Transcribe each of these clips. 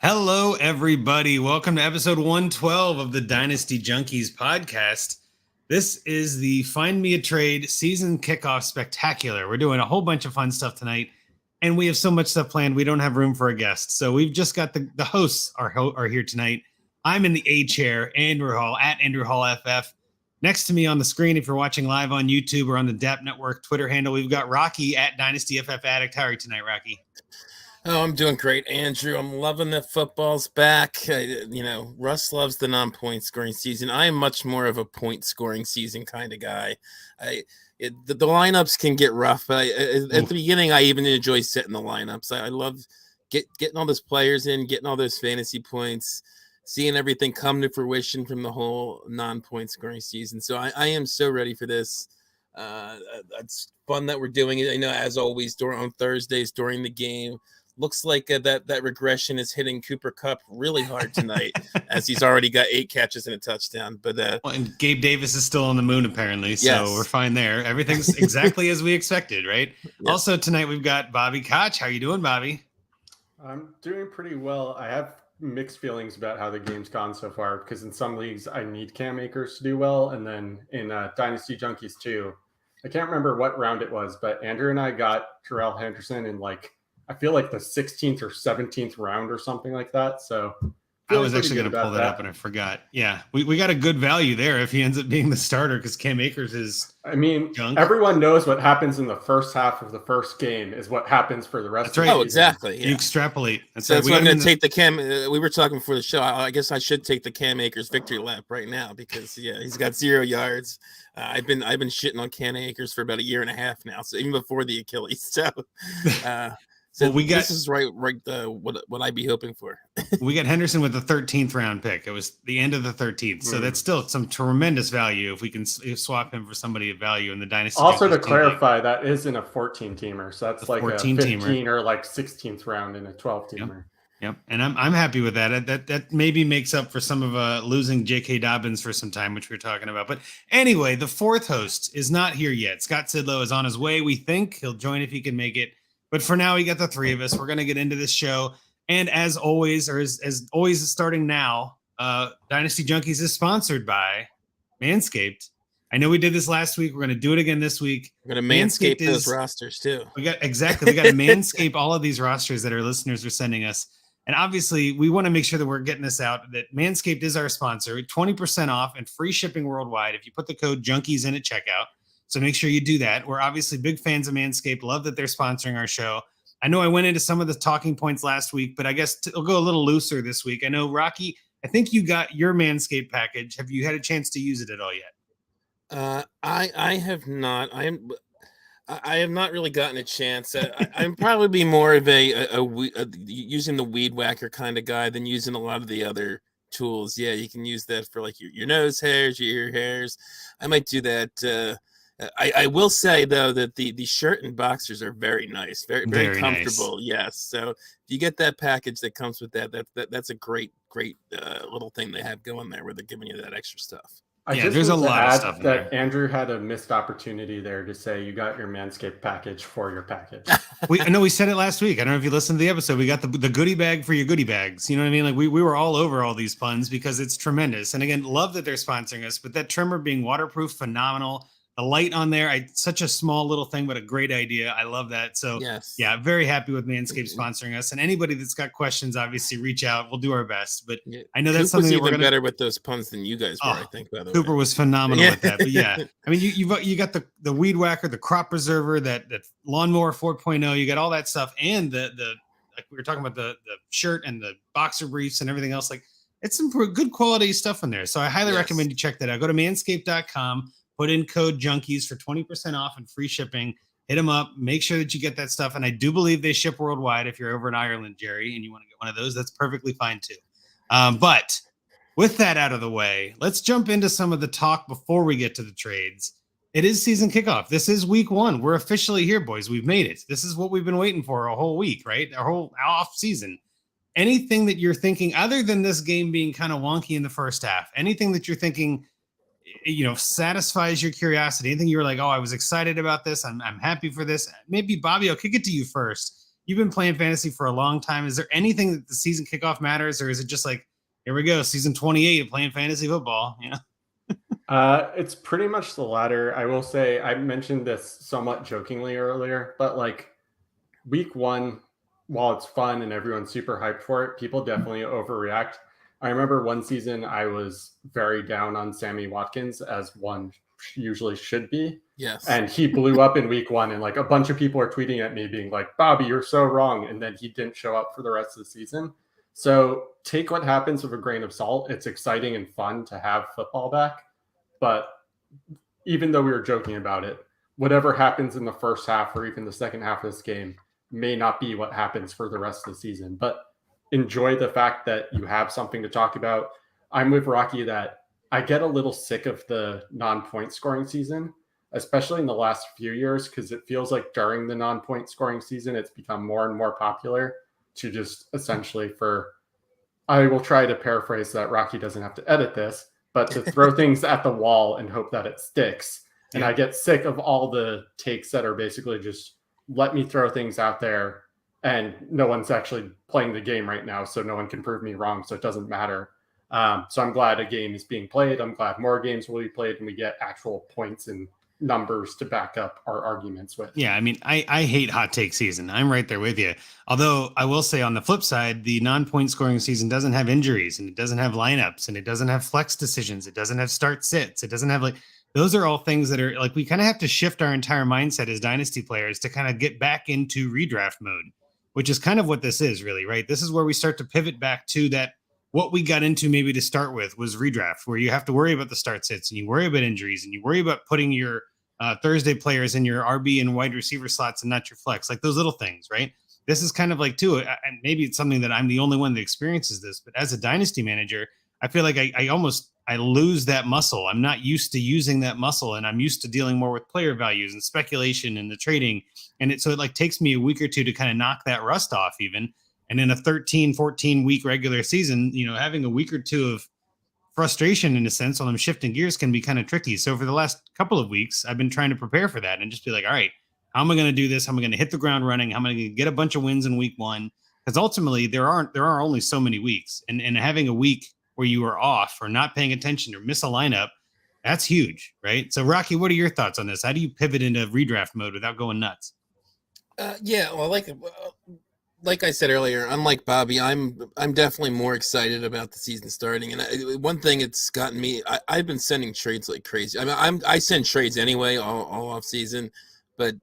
Hello, everybody. Welcome to episode 112 of the Dynasty Junkies podcast. This is the Find Me a Trade season kickoff spectacular. We're doing a whole bunch of fun stuff tonight, and we have so much stuff planned, we don't have room for a guest. So we've just got the hosts are here tonight. I'm in the A chair, Andrew Hall, at Andrew Hall FF. Next to me on the screen, if you're watching live on YouTube or on the DAP Network Twitter handle, we've got Rocky at Dynasty FF Addict. How are you tonight, Rocky? Oh, I'm doing great, Andrew. I'm loving that football's back. Russ loves the non-point scoring season. I am much more of a point scoring season kind of guy. The lineups can get rough, but at the beginning, I even enjoy setting the lineups. I love getting all those players in, getting all those fantasy points, seeing everything come to fruition from the whole non-point scoring season. So I am so ready for this. It's fun that we're doing it. I know, as always, on Thursdays during the game. Looks like that regression is hitting Cooper Kupp really hard tonight, as he's already got 8 catches and a touchdown. But and Gabe Davis is still on the moon, apparently, so yes. We're fine there. Everything's exactly as we expected, right? Yes. Also, tonight we've got Bobby Koch. How you doing, Bobby? I'm doing pretty well. I have mixed feelings about how the game's gone so far, because in some leagues I need Cam Akers to do well, and then in Dynasty Junkies too. I can't remember what round it was, but Andrew and I got Terrell Henderson in I feel like the 16th or 17th round or something like that. So I was actually going to pull that up and I forgot. Yeah, we got a good value there if he ends up being the starter, because Cam Akers is. I mean, everyone knows what happens in the first half of the first game is what happens for the rest of the season. Oh, exactly. Yeah. You extrapolate. That's why I'm going to take the Cam. We were talking before the show. I guess I should take the Cam Akers victory lap right now, because he's got 0 yards. I've been shitting on Cam Akers for about a year and a half now. So even before the Achilles. So this is right. What I'd be hoping for. We got Henderson with the 13th round pick. It was the end of the 13th, so that's still some tremendous value if we can swap him for somebody of value in the dynasty. Also, to clarify, that is in a 14-teamer, so that's like a 15 or 16th round in a 12-teamer. Yep, and I'm happy with that. That maybe makes up for some of losing J.K. Dobbins for some time, which we were talking about. But anyway, the fourth host is not here yet. Scott Sidlow is on his way. We think he'll join if he can make it. But for now, we got the three of us. We're going to get into this show. And as always, as always starting now, Dynasty Junkies is sponsored by Manscaped. I know we did this last week. We're going to do it again this week. We're going to Manscape those rosters too. We got to Manscape all of these rosters that our listeners are sending us. And obviously, we want to make sure that we're getting this out, that Manscaped is our sponsor. 20% off and free shipping worldwide if you put the code Junkies in at checkout. So make sure you do that. We're obviously big fans of Manscaped. Love that they're sponsoring our show. I know I went into some of the talking points last week, but I guess it'll go a little looser this week. I know, Rocky, I think you got your Manscaped package. Have you had a chance to use it at all yet? I have not. I have not really gotten a chance. I'm probably more of a using the weed whacker kind of guy than using a lot of the other tools. Yeah, you can use that for like your nose hairs, your ear hairs. I might do that. I will say, though, that the shirt and boxers are very nice, very comfortable. Nice. Yes. So if you get that package that comes with that's a great little thing they have going there, where they're giving you that extra stuff. There's a lot of stuff that there. Andrew had a missed opportunity there to say you got your Manscaped package for your package. I know we said it last week. I don't know if you listened to the episode. We got the goodie bag for your goodie bags. You know what I mean? Like we were all over all these puns because it's tremendous. And again, love that they're sponsoring us. But that trimmer being waterproof, phenomenal. The light on there, such a small little thing, but a great idea. I love that. So, yes. Yeah, very happy with Manscaped sponsoring us. And anybody that's got questions, obviously, reach out. We'll do our best. But I know that's something that we're better with those puns than you guys were. I think. By the Cooper was phenomenal with that. But yeah, I mean, you got the weed whacker, the crop preserver, that lawnmower 4.0. You got all that stuff, and the like we were talking about the shirt and the boxer briefs and everything else. Like it's some good quality stuff in there. So I highly recommend you check that out. Go to manscaped.com. Put in code Junkies for 20% off and free shipping. Hit them up. Make sure that you get that stuff. And I do believe they ship worldwide. If you're over in Ireland, Jerry, and you want to get one of those, that's perfectly fine too. But with that out of the way, let's jump into some of the talk before we get to the trades. It is season kickoff. This is week 1. We're officially here, boys. We've made it. This is what we've been waiting for a whole week, right? Our whole off season. Anything that you're thinking, other than this game being kind of wonky in the first half, anything that you're thinking, satisfies your curiosity, anything you were like, oh, I was excited about this, I'm happy for this. Maybe Bobby, I'll kick it to you first. you've been playing fantasy for a long time. Is there anything that the season kickoff matters, or is it just like, here we go, season 28 of playing fantasy football? It's pretty much the latter. I will say I mentioned this somewhat jokingly earlier, but like week one, while it's fun and everyone's super hyped for it, people definitely overreact. I remember one season I was very down on Sammy Watkins, as one usually should be. Yes. And he blew up in week one, and like a bunch of people are tweeting at me being like, Bobby, you're so wrong. And then he didn't show up for the rest of the season. So take what happens with a grain of salt. It's exciting and fun to have football back. But even though we were joking about it, whatever happens in the first half or even the second half of this game may not be what happens for the rest of the season. But enjoy the fact that you have something to talk about. I'm with Rocky that I get a little sick of the non-point scoring season, especially in the last few years, because it feels like during the non-point scoring season, it's become more and more popular to just essentially I will try to paraphrase so that Rocky doesn't have to edit this, but to throw things at the wall and hope that it sticks. And I get sick of all the takes that are basically just let me throw things out there, and no one's actually playing the game right now, so no one can prove me wrong, so it doesn't matter. So I'm glad a game is being played. I'm glad more games will be played and we get actual points and numbers to back up our arguments with. Yeah, I mean, I hate hot take season. I'm right there with you. Although I will say on the flip side, the non-point scoring season doesn't have injuries, and it doesn't have lineups, and it doesn't have flex decisions. It doesn't have start sits. It doesn't have like, those are all things that are like, we kind of have to shift our entire mindset as dynasty players to kind of get back into redraft mode, which is kind of what this is really, right? This is where we start to pivot back to that. What we got into maybe to start with was redraft, where you have to worry about the start sits and you worry about injuries and you worry about putting your Thursday players in your RB and wide receiver slots and not your flex, like those little things, right? This is kind of like too, and maybe it's something that I'm the only one that experiences this, but as a dynasty manager, I feel like I lose that muscle. I'm not used to using that muscle, and I'm used to dealing more with player values and speculation and the trading. And so it like takes me a week or two to kind of knock that rust off even. And in a 13, 14 week regular season, having a week or two of frustration in a sense while I'm shifting gears can be kind of tricky. So for the last couple of weeks, I've been trying to prepare for that and just be like, all right, how am I going to do this? How am I going to hit the ground running? How am I going to get a bunch of wins in week one? Because ultimately there are only so many weeks, and having a week where you are off or not paying attention or miss a lineup, that's huge, right? So Rocky, what are your thoughts on this? How do you pivot into redraft mode without going nuts? Like I said earlier, unlike Bobby, I'm definitely more excited about the season starting. And one thing it's gotten me, I've been sending trades like crazy. I mean, I send trades anyway all off season, but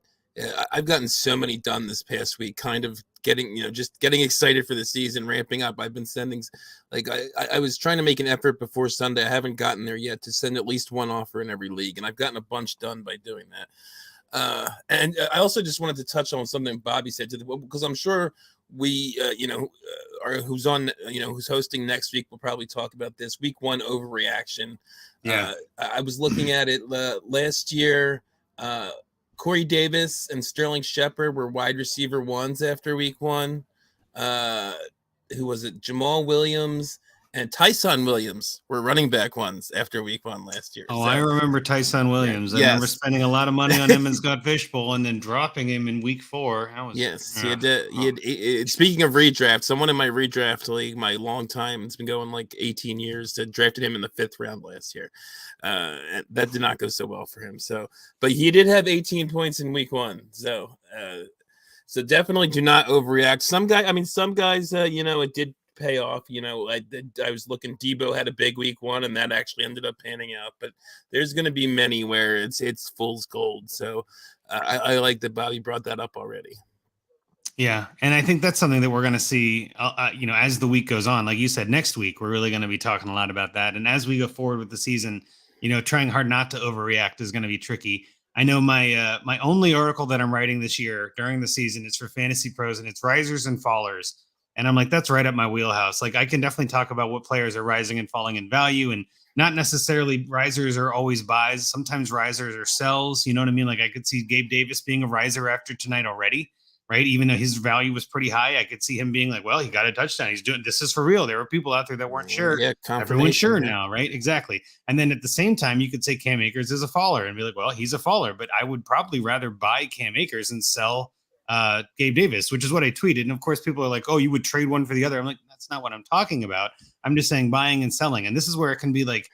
I've gotten so many done this past week, kind of getting excited for the season, ramping up. I've been sending, like I was trying to make an effort before Sunday. I haven't gotten there yet to send at least one offer in every league, and I've gotten a bunch done by doing that. And I also just wanted to touch on something Bobby said because I'm sure we, who's hosting next week will probably talk about this week one overreaction. Yeah, I was looking at it last year. Corey Davis and Sterling Shepard were wide receiver ones after week one. Who was it? Jamal Williams and Tyson Williams were running back ones after week one last year. Oh, so, I remember Tyson Williams. I remember spending a lot of money on him in Scott Fishbowl and then dropping him in week 4. He had speaking of redraft, someone in my redraft league, my long time, it's been going like 18 years, drafted him in the 5th round last year. And that did not go so well for him. So, but he did have 18 points in week 1. So definitely do not overreact. Some guys, it did pay off. I was looking, Debo had a big week 1 and that actually ended up panning out, but there's going to be many where it's fool's gold. So I like that Bobby brought that up already. Yeah. And I think that's something that we're going to see, as the week goes on. Like you said, next week, we're really going to be talking a lot about that. And as we go forward with the season, trying hard not to overreact is going to be tricky. I know my only article that I'm writing this year during the season is for Fantasy Pros, and it's risers and fallers. And I'm like, that's right up my wheelhouse. Like, I can definitely talk about what players are rising and falling in value, and not necessarily risers are always buys. Sometimes risers are sells. You know what I mean? Like, I could see Gabe Davis being a riser after tonight already, right? Even though his value was pretty high, I could see him being like, well, he got a touchdown. He's doing this is for real. There were people out there that weren't sure. Yeah, everyone's sure now, right? Exactly. And then at the same time, you could say Cam Akers is a faller and be like, well, he's a faller, but I would probably rather buy Cam Akers and sell Gabe Davis, which is what I tweeted. And of course, people are like, oh, you would trade one for the other. I'm like, that's not what I'm talking about. I'm just saying buying and selling. And this is where it can be like,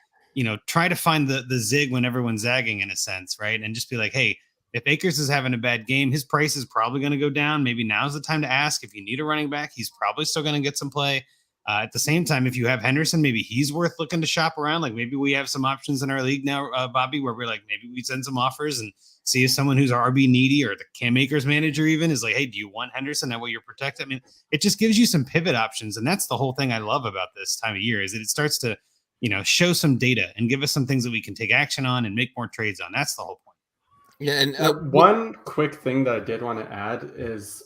try to find the zig when everyone's zagging in a sense, right? And just be like, hey, if Akers is having a bad game, his price is probably going to go down. Maybe now's the time to ask. If you need a running back, he's probably still going to get some play. At the same time, if you have Henderson, maybe he's worth looking to shop around. Like maybe we have some options in our league now, Bobby, where we're like, maybe we send some offers and see if someone who's RB needy or the Cam Akers manager even is like, hey, do you want Henderson? That way you're protected. I mean, it just gives you some pivot options. And that's the whole thing I love about this time of year is that it starts to, show some data and give us some things that we can take action on and make more trades on. That's the whole point. Yeah. And one quick thing that I did want to add is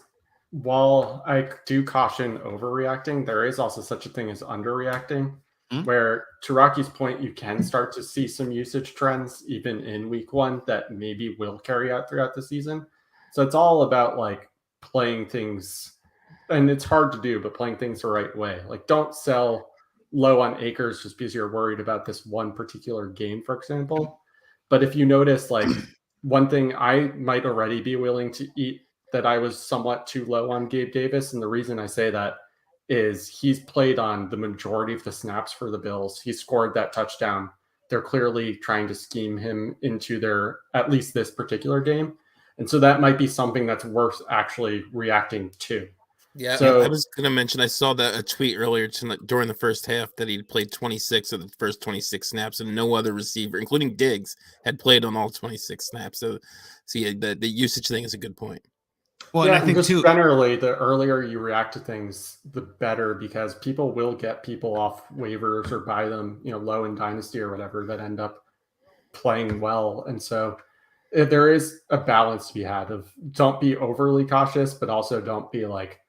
while I do caution overreacting, there is also such a thing as underreacting, where to Rocky's point, you can start to see some usage trends even in week 1 that maybe will carry out throughout the season. So it's all about like playing things, and it's hard to do, but playing things the right way. Like don't sell low on Akers just because you're worried about this one particular game, for example. But if you notice, like one thing I might already be willing to eat that I was somewhat too low on Gabe Davis. And the reason I say that is he's played on the majority of the snaps for the Bills. He scored that touchdown. They're clearly trying to scheme him into their, at least this particular game. And so that might be something that's worth actually reacting to. Yeah, so I was going to mention, I saw that a tweet earlier tonight during the first half that he played 26 of the first 26 snaps and no other receiver, including Diggs, had played on all 26 snaps. So see, the usage thing is a good point. Well, yeah, and I think just generally, the earlier you react to things, the better, because people will get people off waivers or buy them, low in Dynasty or whatever that end up playing well. And so there is a balance to be had of don't be overly cautious, but also don't be like,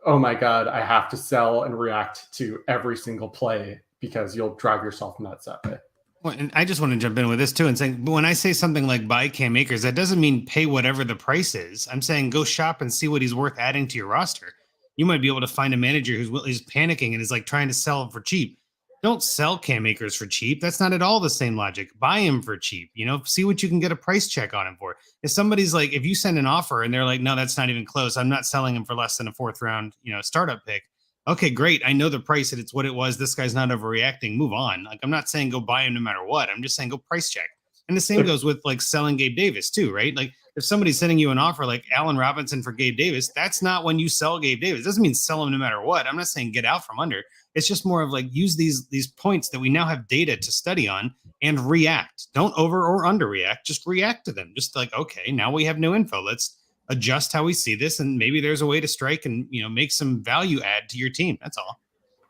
oh my God, I have to sell and react to every single play because you'll drive yourself nuts that way. Well, and I just want to jump in with this too and saying, when I say something like buy Cam Akers, that doesn't mean pay whatever the price is. I'm saying go shop and see what he's worth adding to your roster. You might be able to find a manager who's panicking and is like trying to sell him for cheap. Don't sell Cam Akers for cheap. That's not at all the same logic. Buy him for cheap. See what you can get a price check on him for. If somebody's like, if you send an offer and they're like, no, that's not even close, I'm not selling him for less than a 4th round, startup pick. Okay, great. I know the price and it's what it was. This guy's not overreacting. Move on. Like, I'm not saying go buy him no matter what. I'm just saying go price check. And the same goes with like selling Gabe Davis too, right? Like if somebody's sending you an offer like Allen Robinson for Gabe Davis, that's not when you sell Gabe Davis. It doesn't mean sell him no matter what. I'm not saying get out from under. It's just more of like use these points that we now have data to study on and react. Don't over or underreact. Just react to them. Just like, okay, now we have new info. Let's adjust how we see this. And maybe there's a way to strike and, make some value add to your team. That's all.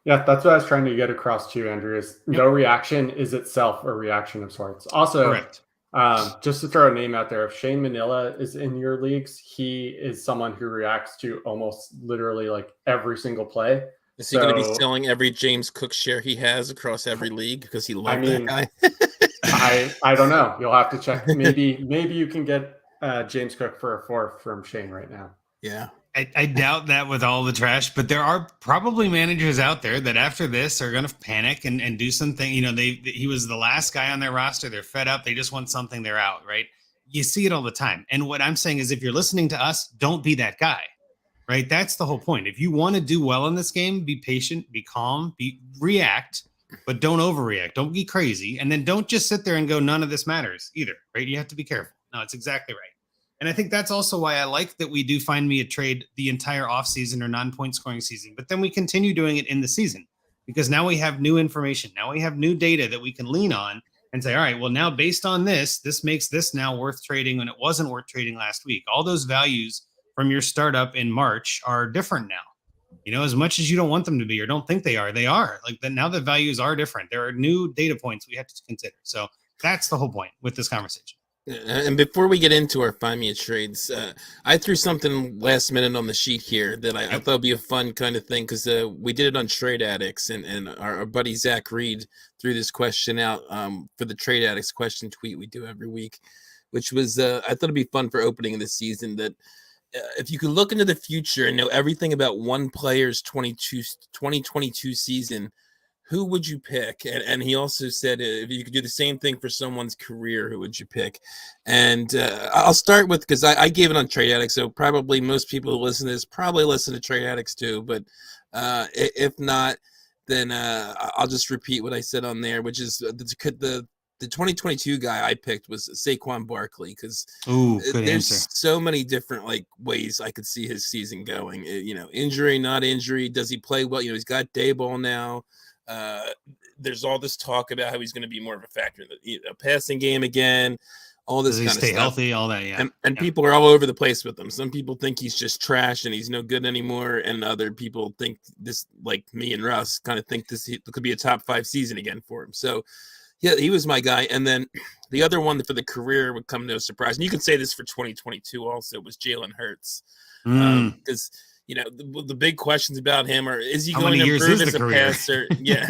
Yeah, that's what I was trying to get across too, Andrew, is no reaction is itself a reaction of sorts. Also, correct. Just to throw a name out there, if Shane Manila is in your leagues, he is someone who reacts to almost literally like every single play. Is he going to be selling every James Cook share he has across every league because he loves that guy? I don't know. You'll have to check. Maybe you can get James Cook for a 4th from Shane right now. Yeah. I doubt that with all the trash, but there are probably managers out there that after this are going to panic and do something. He was the last guy on their roster. They're fed up. They just want something. They're out, right? You see it all the time. And what I'm saying is if you're listening to us, don't be that guy. Right. That's the whole point. If you want to do well in this game, be patient, be calm, react, but don't overreact. Don't be crazy. And then don't just sit there and go, none of this matters either. Right. You have to be careful. No, it's exactly right. And I think that's also why I like that we do find me a trade the entire offseason or non-point scoring season. But then we continue doing it in the season because now we have new information. Now we have new data that we can lean on and say, all right, well, now based on this makes this now worth trading when it wasn't worth trading last week. All those values from your startup in March are different now, as much as you don't want them to be or don't think they are. Like now the values are different. There are new data points we have to consider. So that's the whole point with this conversation. And before we get into our Find Me a Trades, I threw something last minute on the sheet here that I thought would be a fun kind of thing because we did it on Trade Addicts and our buddy Zach Reed threw this question out for the Trade Addicts question tweet we do every week, which was I thought it'd be fun for opening of the season that if you could look into the future and know everything about one player's 2022 season, who would you pick? And he also said, if you could do the same thing for someone's career, who would you pick? And I'll start with, because I gave it on Trade Addicts, so probably most people who listen to this probably listen to Trade Addicts too. But if not, then I'll just repeat what I said on there, which is the 2022 guy I picked was Saquon Barkley, because there's so many different like ways I could see his season going. Injury, not injury. Does he play well? He's got Dayball now. There's all this talk about how he's going to be more of a factor in the passing game again. All this kind of stuff. Stay healthy, all that, yeah. And people are all over the place with him. Some people think he's just trash and he's no good anymore, and other people think this, like me and Russ, kind of think this could be a top 5 season again for him. So, yeah, he was my guy. And then the other one for the career would come no surprise, and you can say this for 2022 also, was Jalen Hurts, because. The big questions about him are: is he going to improve as a passer? Yeah,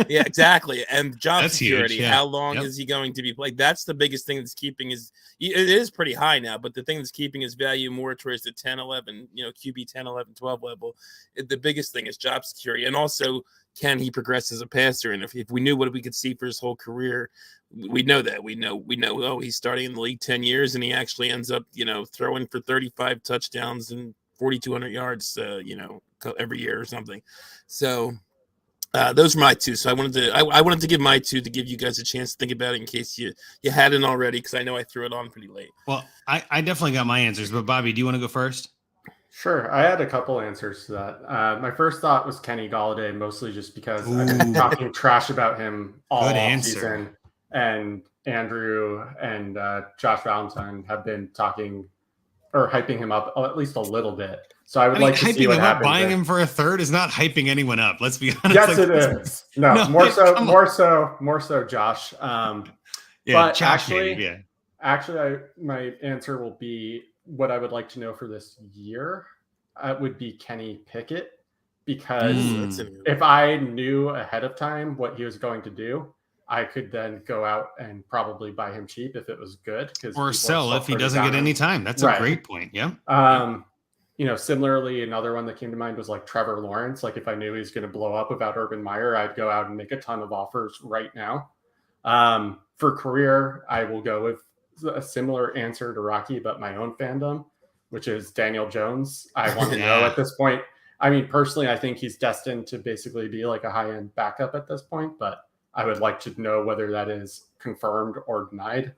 exactly. And job security. Huge, yeah. How long is he going to be played? That's the biggest thing that's keeping his. It is pretty high now, but the thing that's keeping his value more towards the 10, 11, QB 10, 11, 12 level. The biggest thing is job security, and also can he progress as a passer? And if we knew what we could see for his whole career, we know that we know. Oh, he's starting in the league 10 years, and he actually ends up throwing for 35 touchdowns and 4,200 yards, every year or something. So those are my two. So I wanted to give my two to give you guys a chance to think about it in case you hadn't already, because I know I threw it on pretty late. Well, I definitely got my answers, but Bobby, do you want to go first? Sure. I had a couple answers to that. My first thought was Kenny Golladay, mostly just because I've been talking trash about him all season, and Andrew and Josh Valentine have been talking or hyping him up at least a little bit. So I would like to see what happens. Buying him for a third is not hyping anyone up. Let's be honest. Yes, it is. No, more so Josh. But actually, my answer will be what I would like to know for this year. It would be Kenny Pickett, because if I knew ahead of time what he was going to do, I could then go out and probably buy him cheap if it was good. Or sell if he doesn't get any time. That's a great point. Yeah. Similarly, another one that came to mind was like Trevor Lawrence. Like if I knew he's going to blow up without Urban Meyer, I'd go out and make a ton of offers right now. For career, I will go with a similar answer to Rocky, but my own fandom, which is Daniel Jones. I want to know at this point. I mean, personally, I think he's destined to basically be like a high-end backup at this point, but I would like to know whether that is confirmed or denied.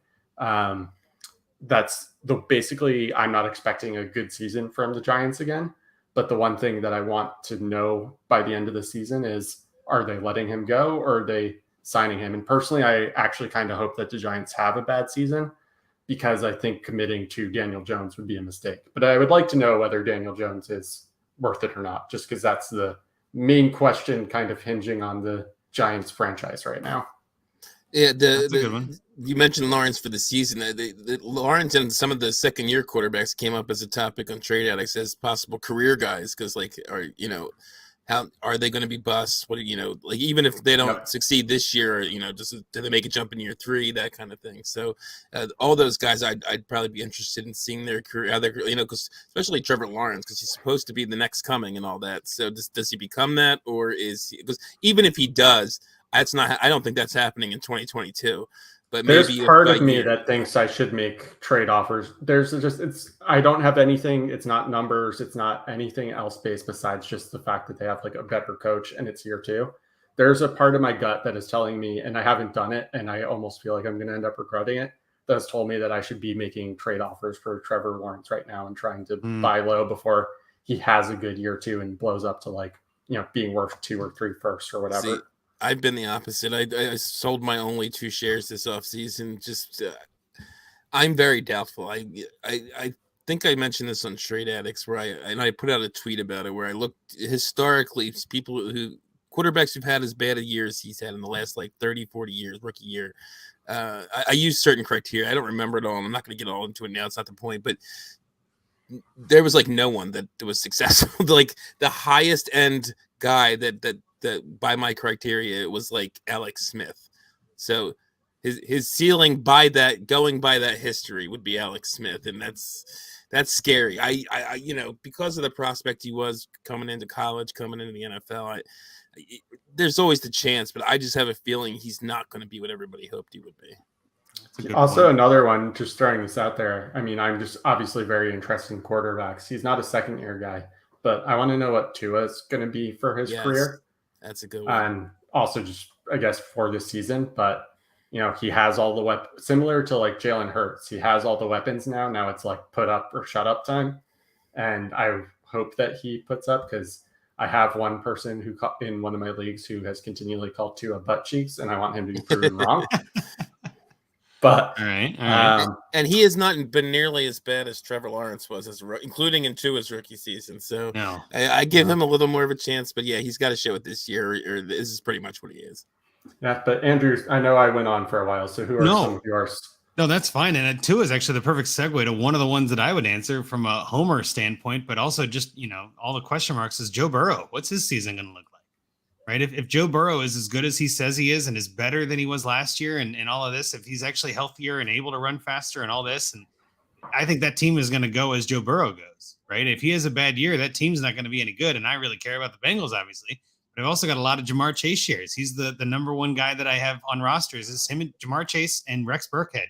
That's basically, I'm not expecting a good season from the Giants again. But the one thing that I want to know by the end of the season is, are they letting him go or are they signing him? And personally, I actually kind of hope that the Giants have a bad season, because I think committing to Daniel Jones would be a mistake. But I would like to know whether Daniel Jones is worth it or not, just because that's the main question kind of hinging on the Giants franchise right now. Yeah, that's a good one. You mentioned Lawrence for the season. The Lawrence and some of the second-year quarterbacks came up as a topic on Trade Addicts as possible career guys, because how are they going to be busts? What even if they don't succeed this year, just do they make a jump in year 3, that kind of thing. So all those guys, I'd probably be interested in seeing their career, because especially Trevor Lawrence, because he's supposed to be the next coming and all that. So does he become that, or is he? Because even if he does, that's not. I don't think that's happening in 2022. But there's part of me that thinks I should make trade offers. I don't have anything. It's not numbers. It's not anything else based besides just the fact that they have like a better coach and it's year 2. There's a part of my gut that is telling me, and I haven't done it, and I almost feel like I'm going to end up regretting it, that has told me that I should be making trade offers for Trevor Lawrence right now and trying to buy low before he has a good year 2 and blows up to being worth 2 or 3 firsts or whatever. See, I've been the opposite. I sold my only 2 shares this offseason. Just I'm very doubtful. I think I mentioned this on Trade Addicts, where I put out a tweet about it, where I looked historically, quarterbacks who've had as bad a year as he's had in the last 30, 40 years, rookie year. I use certain criteria. I don't remember it all. And I'm not going to get all into it now. It's not the point. But there was no one that was successful. The highest end guy that by my criteria, it was Alex Smith. So his ceiling going by that history would be Alex Smith. And That's scary. I because of the prospect he was coming into college, coming into the NFL, there's always the chance, but I just have a feeling he's not going to be what everybody hoped he would be. Also, another one, just throwing this out there. I mean, I'm just obviously very interested in quarterbacks. He's not a second-year guy, but I want to know what Tua is going to be for his career. That's a good one. And also just, I guess, for this season. But, he has all the weapons, similar to like Jalen Hurts. He has all the weapons now. Now it's like put up or shut up time. And I hope that he puts up, because I have one person who in one of my leagues who has continually called Tua butt cheeks, and I want him to be proven wrong. But all right. And he has not been nearly as bad as Trevor Lawrence was, including in Tua's rookie season. So no. I give him a little more of a chance. But yeah, he's got to show it this year, or this is pretty much what he is. Yeah, but Andrew, I know I went on for a while. So who are some of yours? No, that's fine. And Tua is actually the perfect segue to one of the ones that I would answer from a homer standpoint, but also just all the question marks is Joe Burrow. What's his season going to look like? Right. If Joe Burrow is as good as he says he is and is better than he was last year and all of this, if he's actually healthier and able to run faster and all this, and I think that team is going to go as Joe Burrow goes, right? If he has a bad year, that team's not going to be any good. And I really care about the Bengals, obviously, but I've also got a lot of Jamar Chase shares. He's the number one guy that I have on rosters is him and Jamar Chase and Rex Burkhead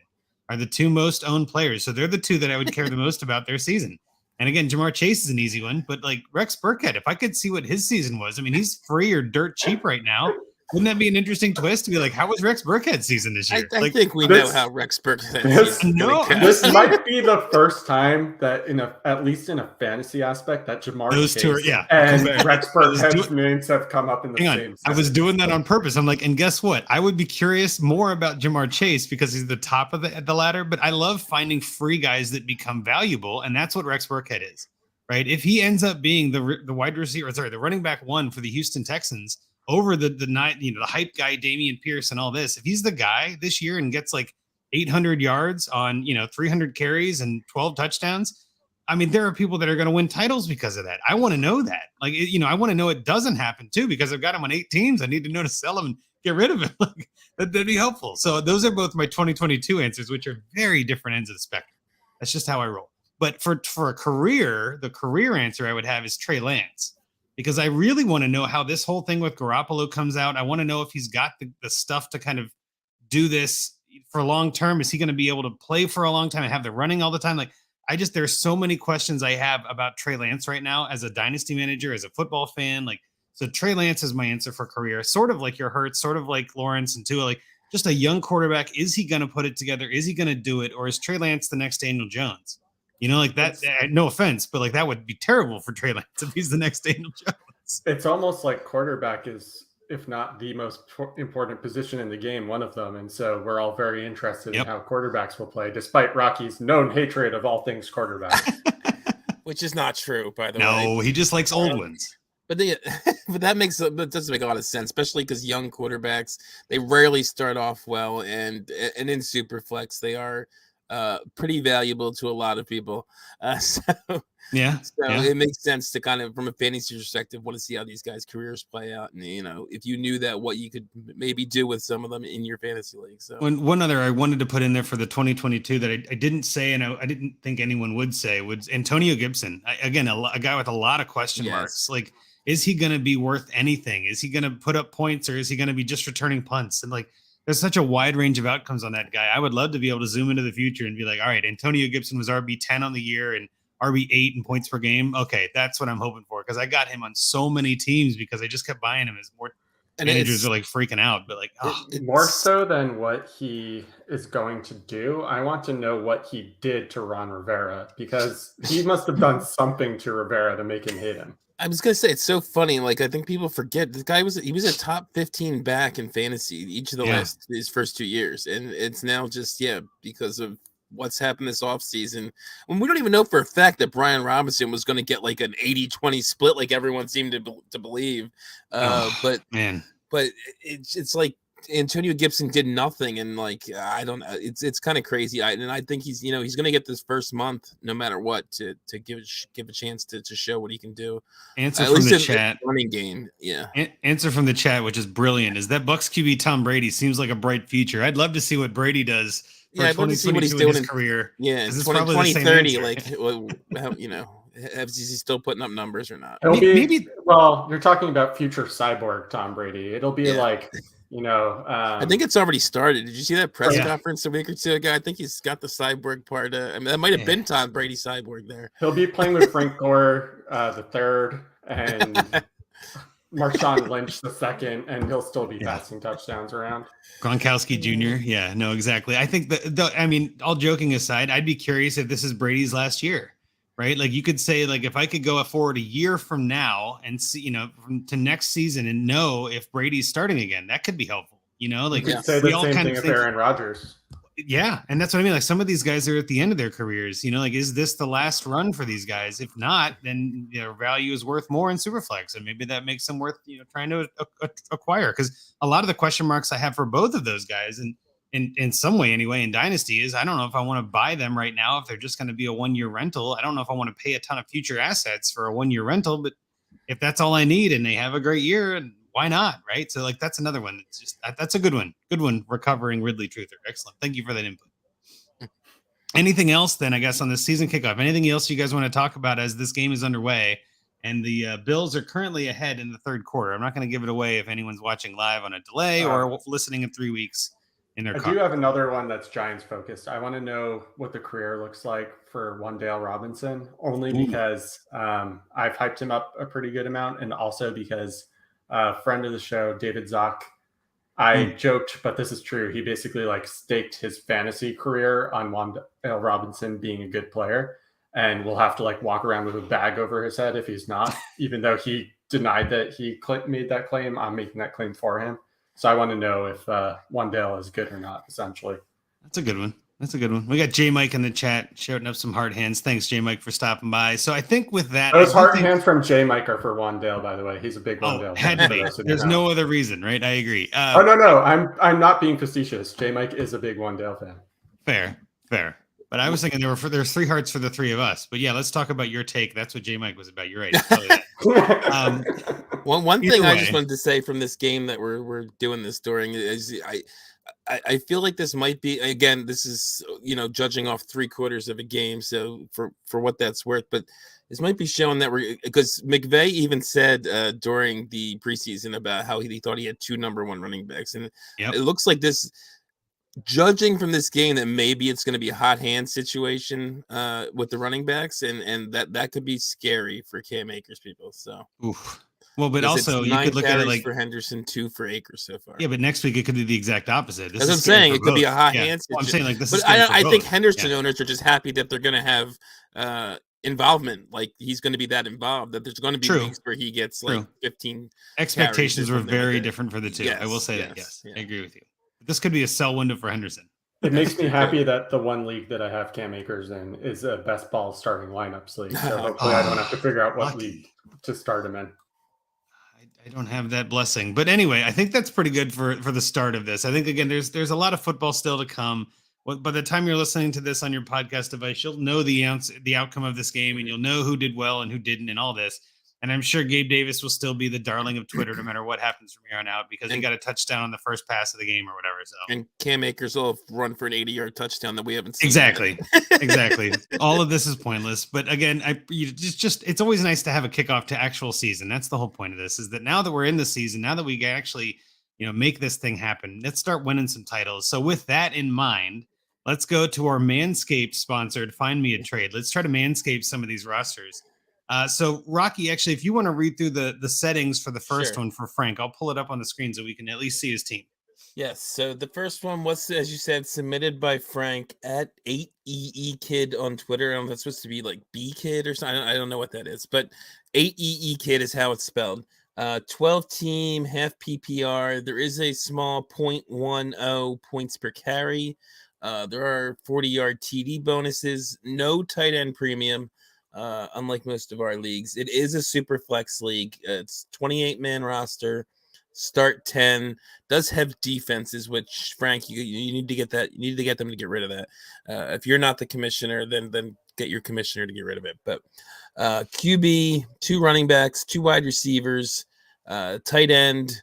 are the two most owned players. So they're the two that I would care the most about their season. And again, Jamar Chase is an easy one, but like Rex Burkhead, if I could see what his season was, I mean, he's free or dirt cheap right now. Wouldn't that be an interesting twist to be like, how was Rex Burkhead's season this year? I think we know how Rex Burkhead's season. This might be the first time that at least in a fantasy aspect, that Jamar Chase and Rex Burkhead's names have come up in the same. I was doing that on purpose. I'm like, and guess what? I would be curious more about Jamar Chase because he's the top of the ladder, but I love finding free guys that become valuable, and that's what Rex Burkhead is, right? If he ends up being the wide receiver, the running back one for the Houston Texans, over the night, the hype guy, Dameon Pierce and all this, if he's the guy this year and gets like 800 yards on, 300 carries and 12 touchdowns, I mean, there are people that are going to win titles because of that. I want to know that. Like, I want to know it doesn't happen too, because I've got him on 8 teams. I need to know to sell him and get rid of him. Like, that'd be helpful. So those are both my 2022 answers, which are very different ends of the spectrum. That's just how I roll. But for a career, the career answer I would have is Trey Lance. Because I really want to know how this whole thing with Garoppolo comes out. I want to know if he's got the stuff to kind of do this for long term. Is he going to be able to play for a long time and have the running all the time? Like, there's so many questions I have about Trey Lance right now as a dynasty manager, as a football fan. Like, so Trey Lance is my answer for career, sort of like your Hurts, sort of like Lawrence and Tua, like just a young quarterback. Is he going to put it together? Is he going to do it? Or is Trey Lance the next Daniel Jones? Like that, no offense, but like that would be terrible for Trey Lance if he's the next Daniel Jones. It's almost like quarterback is, if not the most important position in the game, one of them. And so we're all very interested in how quarterbacks will play, despite Rocky's known hatred of all things quarterback. Which is not true, by the way. No, he just likes old ones. But that doesn't make a lot of sense, especially because young quarterbacks, they rarely start off well, and in Superflex, they are pretty valuable to a lot of people. It makes sense to kind of, from a fantasy perspective, want to see how these guys' careers play out. And, if you knew that, what you could maybe do with some of them in your fantasy league. So one other I wanted to put in there for the 2022 that I didn't say, and I didn't think anyone would say, was Antonio Gibson. A guy with a lot of question marks. Like, is he going to be worth anything? Is he going to put up points, or is he going to be just returning punts? And like, there's such a wide range of outcomes on that guy. I would love to be able to zoom into the future and be like, all right, Antonio Gibson was RB10 on the year and RB8 in points per game. Okay, that's what I'm hoping for, because I got him on so many teams because I just kept buying him as more managers are like freaking out. But like, more so than what he is going to do, I want to know what he did to Ron Rivera, because he must have done something to Rivera to make him hate him. I was gonna say, it's so funny. Like, I think people forget this guy was a top 15 back in fantasy each of his first 2 years, and it's now just because of what's happened this offseason. When we don't even know for a fact that Brian Robinson was going to get like an 80-20 split, like everyone seemed to believe. But it's like Antonio Gibson did nothing, and like I don't know, it's kind of crazy. And I think he's he's going to get this first month no matter what to give a chance to show what he can do. Answer from the chat, running game, Answer from the chat, which is brilliant, is that Bucks QB Tom Brady seems like a bright future. I'd love to see what Brady does Yeah, I'd love to see what he's doing in his career. Yeah, in 2030, like, is he still putting up numbers or not? It'll be, well, you're talking about future cyborg Tom Brady. It'll be like, I think it's already started. Did you see that press conference a week or two ago? I think he's got the cyborg part. I mean, that might have been Tom Brady cyborg there. He'll be playing with Frank Gore the third and Marshawn Lynch the second, and he'll still be passing touchdowns around. Gronkowski Jr. Yeah, no, exactly. I think I mean, all joking aside, I'd be curious if this is Brady's last year, right? Like you could say, like, if I could go forward a year from now and see, to next season and know if Brady's starting again, that could be helpful. Like you could say the same thing of Aaron Rodgers. Yeah, and that's what I mean. Like some of these guys are at the end of their careers. Like, is this the last run for these guys? If not, then their value is worth more in Superflex, and maybe that makes them worth trying to acquire. Because a lot of the question marks I have for both of those guys, and in some way anyway, in Dynasty, is I don't know if I want to buy them right now if they're just going to be a 1-year rental. I don't know if I want to pay a ton of future assets for a 1-year rental, but if that's all I need and they have a great year, and why not, right? So like that's another one. It's just that's a good one. Good one. Recovering Ridley Truther. Excellent. Thank you for that input. Anything else then? I guess on the season kickoff. Anything else you guys want to talk about as this game is underway? And the Bills are currently ahead in the third quarter. I'm not going to give it away if anyone's watching live on a delay or listening in 3 weeks in their car. I do have another one that's Giants focused. I want to know what the career looks like for Wan'Dale Robinson, only because I've hyped him up a pretty good amount, and also because friend of the show, David Zock, I joked, but this is true. He basically like staked his fantasy career on Wan'Dale Robinson being a good player, and we'll have to like walk around with a bag over his head if he's not, even though he denied that he made that claim. I'm making that claim for him. So I want to know if Wan'Dale is good or not, essentially. That's a good one. That's a good one. We got J Mike in the chat shouting up some hard hands. Thanks, J Mike, for stopping by. So I think with that, those hard hands from J Mike are for Wan'Dale, by the way. He's a big Wan'Dale. Had to be. There's no other reason, right? I agree. No. I'm not being facetious. J Mike is a big Wan'Dale fan. Fair. But I was thinking there's 3 hearts for the 3 of us. But yeah, let's talk about your take. That's what J Mike was about. You're right. One thing I just wanted to say from this game that we're doing this during is I feel like this might be, again, this is, judging off 3/4 of a game. So for what that's worth, but this might be showing that because McVay even said during the preseason about how he thought he had 2 number 1 running backs. And it looks like this, judging from this game, that maybe it's going to be a hot hand situation with the running backs. And that could be scary for Cam Akers people. So, oof. Well, but also you could look at it like for Henderson, 2 for Akers so far. Yeah, but next week it could be the exact opposite. That's what I'm saying. It could be a hot hand. Well, I'm saying like this. But I think Henderson owners are just happy that they're going to have involvement. Like he's going to be that involved. That there's going to be weeks where he gets like 15. Expectations were very different for the two. Yes, I will say that. Yes, I agree with you. But this could be a sell window for Henderson. It makes me happy that the one league that I have Cam Akers in is a best ball starting lineups league. So hopefully I don't have to figure out what league to start him in. I don't have that blessing, but anyway, I think that's pretty good for the start of this. I think again, there's a lot of football still to come. By the time you're listening to this on your podcast device, you'll know the outcome of this game, and you'll know who did well and who didn't, and all this. And I'm sure Gabe Davis will still be the darling of Twitter no matter what happens from here on out because he got a touchdown on the first pass of the game or whatever. So and Cam Akers will run for an 80-yard touchdown that we haven't seen. Exactly. All of this is pointless. But again, it's always nice to have a kickoff to actual season. That's the whole point of this. Is that now that we're in the season, now that we can actually make this thing happen, let's start winning some titles. So with that in mind, let's go to our Manscaped sponsored Find Me a Trade. Let's try to Manscape some of these rosters. So Rocky, actually, if you want to read through the settings for the first one for Frank, I'll pull it up on the screen so we can at least see his team. Yes. So the first one was, as you said, submitted by Frank at 8EE Kid on Twitter. I don't know if that's supposed to be like B Kid or something. I don't know what that is, but 8EE Kid is how it's spelled. 12 team, half PPR. There is a small 0.10 points per carry. There are 40-yard TD bonuses. No tight end premium. Unlike most of our leagues, it is a super flex league. It's 28-man roster, start 10, does have defenses, which Frank, you need to get that. You need to get them to get rid of that. If you're not the commissioner, then get your commissioner to get rid of it. But QB, 2 running backs, 2 wide receivers, tight end,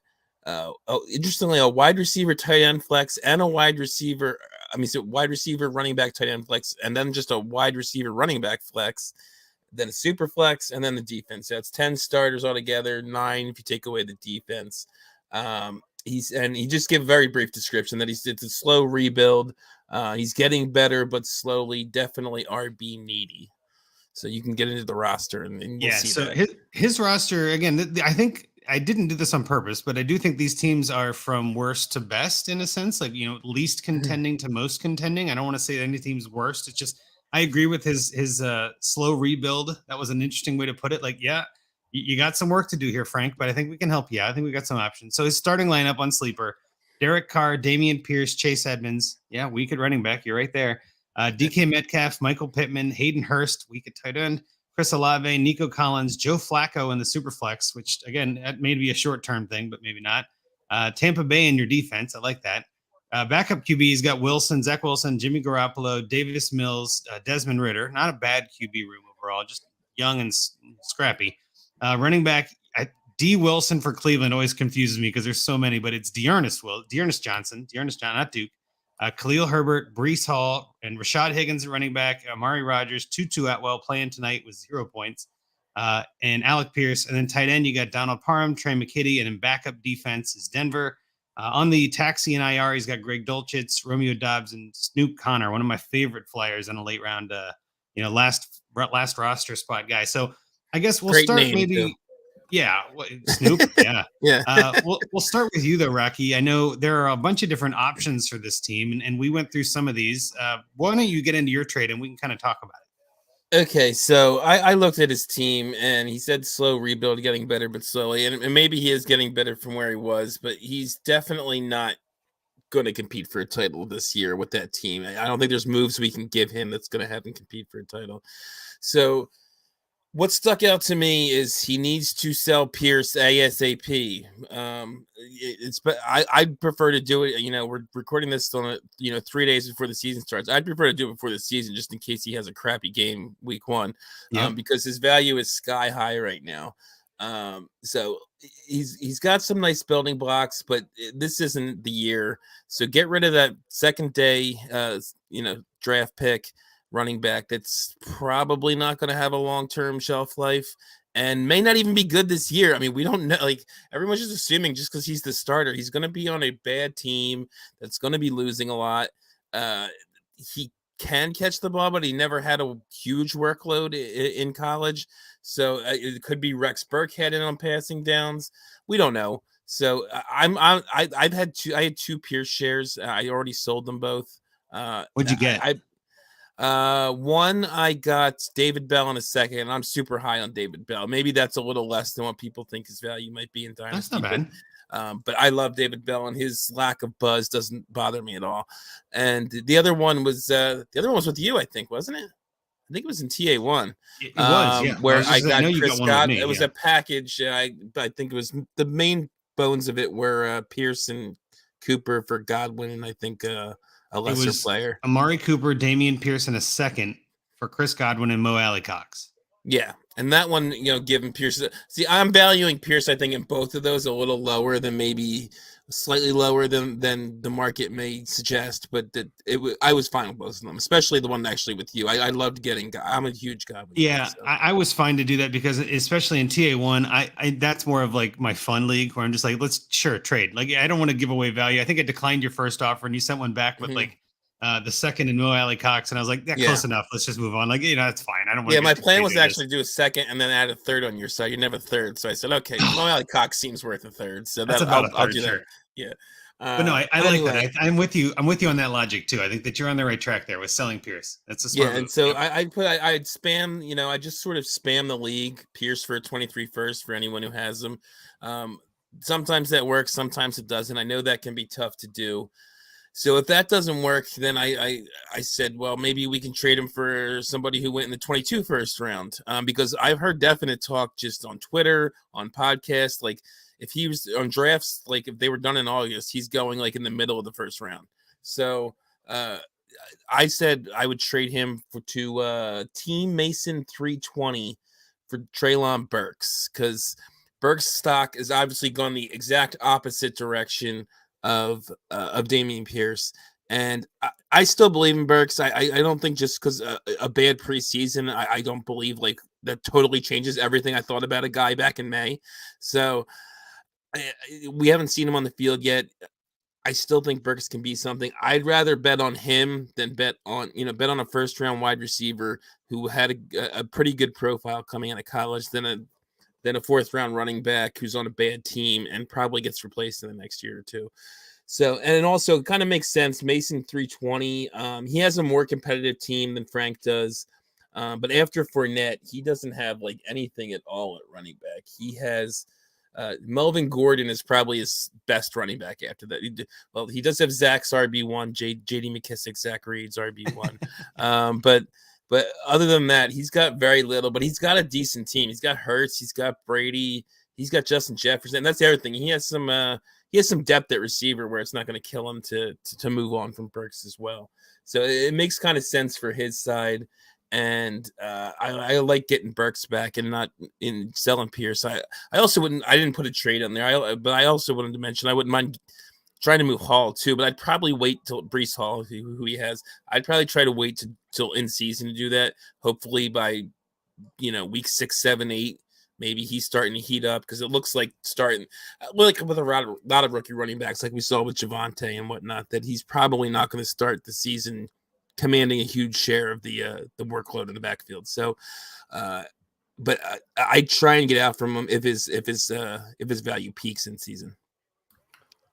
Interestingly, a wide receiver, tight end flex, and a wide receiver. So wide receiver, running back, tight end flex, and then just a wide receiver, running back flex, then a super flex, and then the defense. That's 10 starters altogether, 9 if you take away the defense. He just gave a very brief description that it's a slow rebuild. He's getting better, but slowly, definitely RB needy. So you can get into the roster and we'll see so that. his roster again. I think I didn't do this on purpose, but I do think these teams are from worst to best in a sense, like least contending to most contending. I don't want to say any team's worst. It's just I agree with his slow rebuild. That was an interesting way to put it. Like, yeah, you got some work to do here, Frank, but I think we can help you. I think we got some options. So his starting lineup on Sleeper: Derek Carr, Damian Pierce, Chase Edmonds. Yeah, weak at running back. You're right there. DK Metcalf, Michael Pittman, Hayden Hurst, weak at tight end, Chris Olave, Nico Collins, Joe Flacco in the Superflex, which again, that may be a short-term thing, but maybe not. Tampa Bay in your defense. I like that. Backup QB, he's got Wilson, Zach Wilson, Jimmy Garoppolo, Davis Mills, Desmond Ritter. Not a bad QB room overall, just young and scrappy. Running back, D. Wilson for Cleveland always confuses me because there's so many, but it's Dearness Johnson, not Duke. Khalil Herbert, Breece Hall, and Rashad Higgins at running back. Amari Rogers, Tutu Atwell playing tonight with 0 points. And Alec Pierce. And then tight end, you got Donald Parham, Trey McKitty, and in backup defense is Denver. On the taxi and IR, he's got Greg Dulcich, Romeo Dobbs, and Snoop Connor, one of my favorite flyers in a late round, last roster spot guy. So I guess we'll start maybe. Too. Yeah, Snoop. Yeah, yeah. We'll start with you though, Rocky. I know there are a bunch of different options for this team, and we went through some of these. Why don't you get into your trade and we can kind of talk about it? Okay, so I looked at his team and he said slow rebuild, getting better but slowly, and maybe he is getting better from where he was, but he's definitely not going to compete for a title this year with that team. I don't think there's moves we can give him that's going to have him compete for a title. So what stuck out to me is he needs to sell Pierce ASAP. But I prefer to do it. We're recording this on 3 days before the season starts. I'd prefer to do it before the season, just in case he has a crappy game week 1, because his value is sky high right now. So he's got some nice building blocks, but this isn't the year. So get rid of that second day, draft pick running back that's probably not going to have a long-term shelf life and may not even be good this year. I mean, we don't know. Like, everyone's just assuming just because he's the starter, he's going to be on a bad team that's going to be losing a lot. He can catch the ball, but he never had a huge workload in college. So it could be Rex Burkhead in on passing downs. We don't know. So I had 2 Pierce shares. I already sold them both. What'd you get? One, I got David Bell in a second, and I'm super high on David Bell. Maybe that's a little less than what people think his value might be in Dynasty. That's not bad. But I love David Bell, and his lack of buzz doesn't bother me at all. And the other one was with you, I think, wasn't it? I think it was in TA1. It was, yeah. Where I got Chris Godwin. It was a package. I think it was the main bones of it were Pierce and Cooper for Godwin, and I think a lesser player. Amari Cooper, Damian Pierce in a second for Chris Godwin and Mo Alley-Cox. Yeah. And that one, given Pierce. See, I'm valuing Pierce, I think, in both of those a little lower than maybe slightly lower than the market may suggest. But I was fine with both of them, especially the one actually with you. I loved getting. I'm a huge Godwin. Yeah, so. I was fine to do that because especially in TA1, I that's more of like my fun league where I'm just like, let's trade. Like, I don't want to give away value. I think I declined your first offer and you sent one back with like the second and Mo Alley-Cox, and I was like, close enough. Let's just move on. Like, that's fine. I don't want. Yeah, my plan was actually do a second and then add a third on your side. You never third, so I said, okay, Mo Alley-Cox seems worth a third. So that's about I'll do that. Yeah. But no, I like that. I'm with you. I'm with you on that logic too. I think that you're on the right track there with selling Pierce. That's a smart move. And so I'd spam. I just sort of spam the league Pierce for a 23 first for anyone who has them. Sometimes that works. Sometimes it doesn't. I know that can be tough to do. So if that doesn't work, then I said, well, maybe we can trade him for somebody who went in the 22 first round. Because I've heard definite talk just on Twitter, on podcasts, like if he was on drafts, like if they were done in August, he's going like in the middle of the first round. So I said I would trade him to Team Mason 320 for Treylon Burks, because Burks' stock has obviously gone the exact opposite direction of Dameon Pierce. And I still believe in Burks. I don't think just because a bad preseason, I don't believe like that totally changes everything I thought about a guy back in May. So we haven't seen him on the field yet. I still think Burks can be something. I'd rather bet on him than bet on a first round wide receiver who had a pretty good profile coming out of college than a fourth round running back who's on a bad team and probably gets replaced in the next year or two. So, and it also kind of makes sense. Mason 320. He has a more competitive team than Frank does. But after Fournette, he doesn't have like anything at all at running back. He has Melvin Gordon is probably his best running back after that. He does have Zach's RB1, J.D. McKissick, Zach Reed's RB1. But other than that, he's got very little. But he's got a decent team. He's got Hurts. He's got Brady. He's got Justin Jefferson. And that's the other thing. He has some depth at receiver where it's not going to kill him to move on from Burks as well. So it makes kind of sense for his side. And I like getting Burks back and not in selling Pierce. I didn't put a trade on there. But I also wanted to mention I wouldn't mind trying to move Hall too, but I'd probably wait till Breece Hall, who he has. I'd probably try to wait till in season to do that. Hopefully by week 6, 7, 8. Maybe he's starting to heat up because it looks like like with a lot of rookie running backs, like we saw with Javonte and whatnot, that he's probably not going to start the season commanding a huge share of the workload in the backfield. So, but I try and get out from him if his value peaks in season.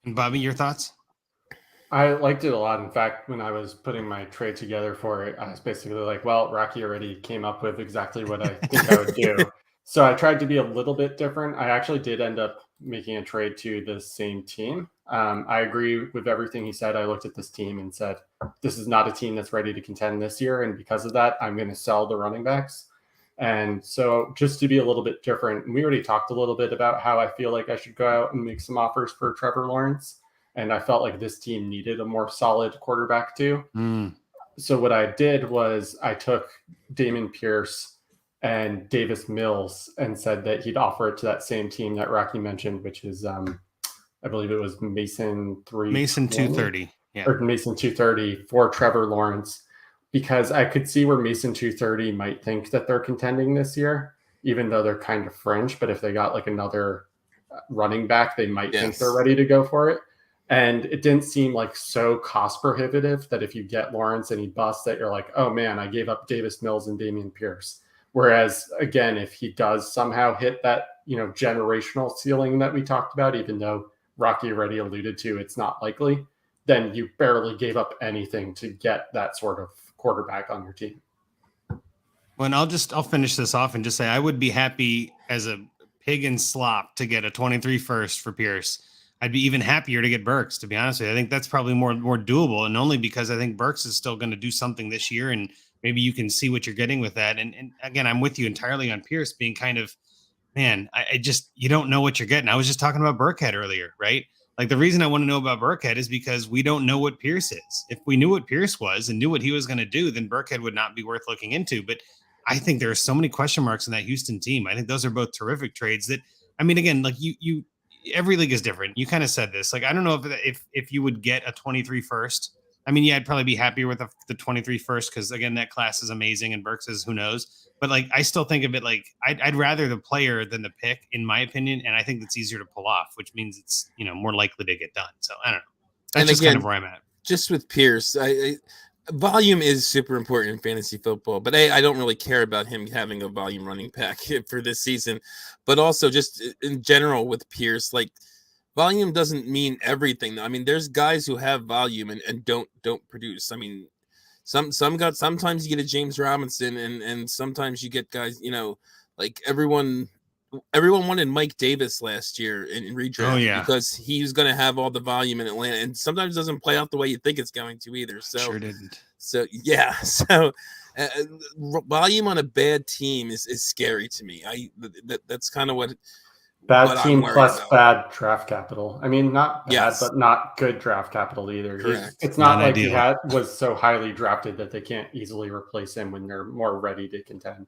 And Bobby, your thoughts? I liked it a lot. In fact, when I was putting my trade together for it, I was basically like, well, Rocky already came up with exactly what I think I would do. So I tried to be a little bit different. I actually did end up making a trade to the same team. I agree with everything he said. I looked at this team and said, this is not a team that's ready to contend this year. And because of that, I'm going to sell the running backs. And so just to be a little bit different, we already talked a little bit about how I feel like I should go out and make some offers for Trevor Lawrence. And I felt like this team needed a more solid quarterback too. So what I did was I took Dameon Pierce and Davis Mills and said that he'd offer it to that same team that Rocky mentioned, which is, I believe it was Mason 230. Yeah. Or Mason 230 for Trevor Lawrence, because I could see where Mason 230 might think that they're contending this year, even though they're kind of fringe. But if they got like another running back, they might think they're ready to go for it. And it didn't seem like so cost prohibitive that if you get Lawrence and he busts, that you're like, oh man, I gave up Davis Mills and Dameon Pierce. Whereas again, if he does somehow hit that, generational ceiling that we talked about, even though Rocky already alluded to it's not likely, then you barely gave up anything to get that sort of quarterback on your team. Well, and I'll finish this off and just say I would be happy as a pig in slop to get a 23 first for Pierce. I'd be even happier to get Burks, to be honest with you. I think that's probably more doable, and only because I think Burks is still going to do something this year, and maybe you can see what you're getting with that. And again, I'm with you entirely on Pierce being kind of, man, I just, you don't know what you're getting. I was just talking about Burkhead earlier, right? Like the reason I want to know about Burkhead is because we don't know what Pierce is. If we knew what Pierce was and knew what he was going to do, then Burkhead would not be worth looking into. But I think there are so many question marks in that Houston team. I think those are both terrific trades that, I mean, again, like you every league is different. You kind of said this, like, I don't know if you would get a 23 first. I mean, yeah, I'd probably be happier with the 23 first because, again, that class is amazing and Burks is who knows. But, like, I still think of it like I'd rather the player than the pick, in my opinion, and I think that's easier to pull off, which means it's, more likely to get done. So, I don't know. That's just kind of where I'm at. Just with Pierce, volume is super important in fantasy football, but I don't really care about him having a volume running back for this season. But also just in general with Pierce, like, volume doesn't mean everything. I mean, there's guys who have volume and don't produce. I mean, sometimes you get a James Robinson and sometimes you get guys, like everyone wanted Mike Davis last year in redraft because he was going to have all the volume in Atlanta, and sometimes it doesn't play out the way you think it's going to either. So sure didn't. So yeah, so volume on a bad team is scary to me. That's kind of what. Bad team plus bad draft capital. I mean, not bad, but not good draft capital either. Correct. It's not like he was so highly drafted that they can't easily replace him when they're more ready to contend.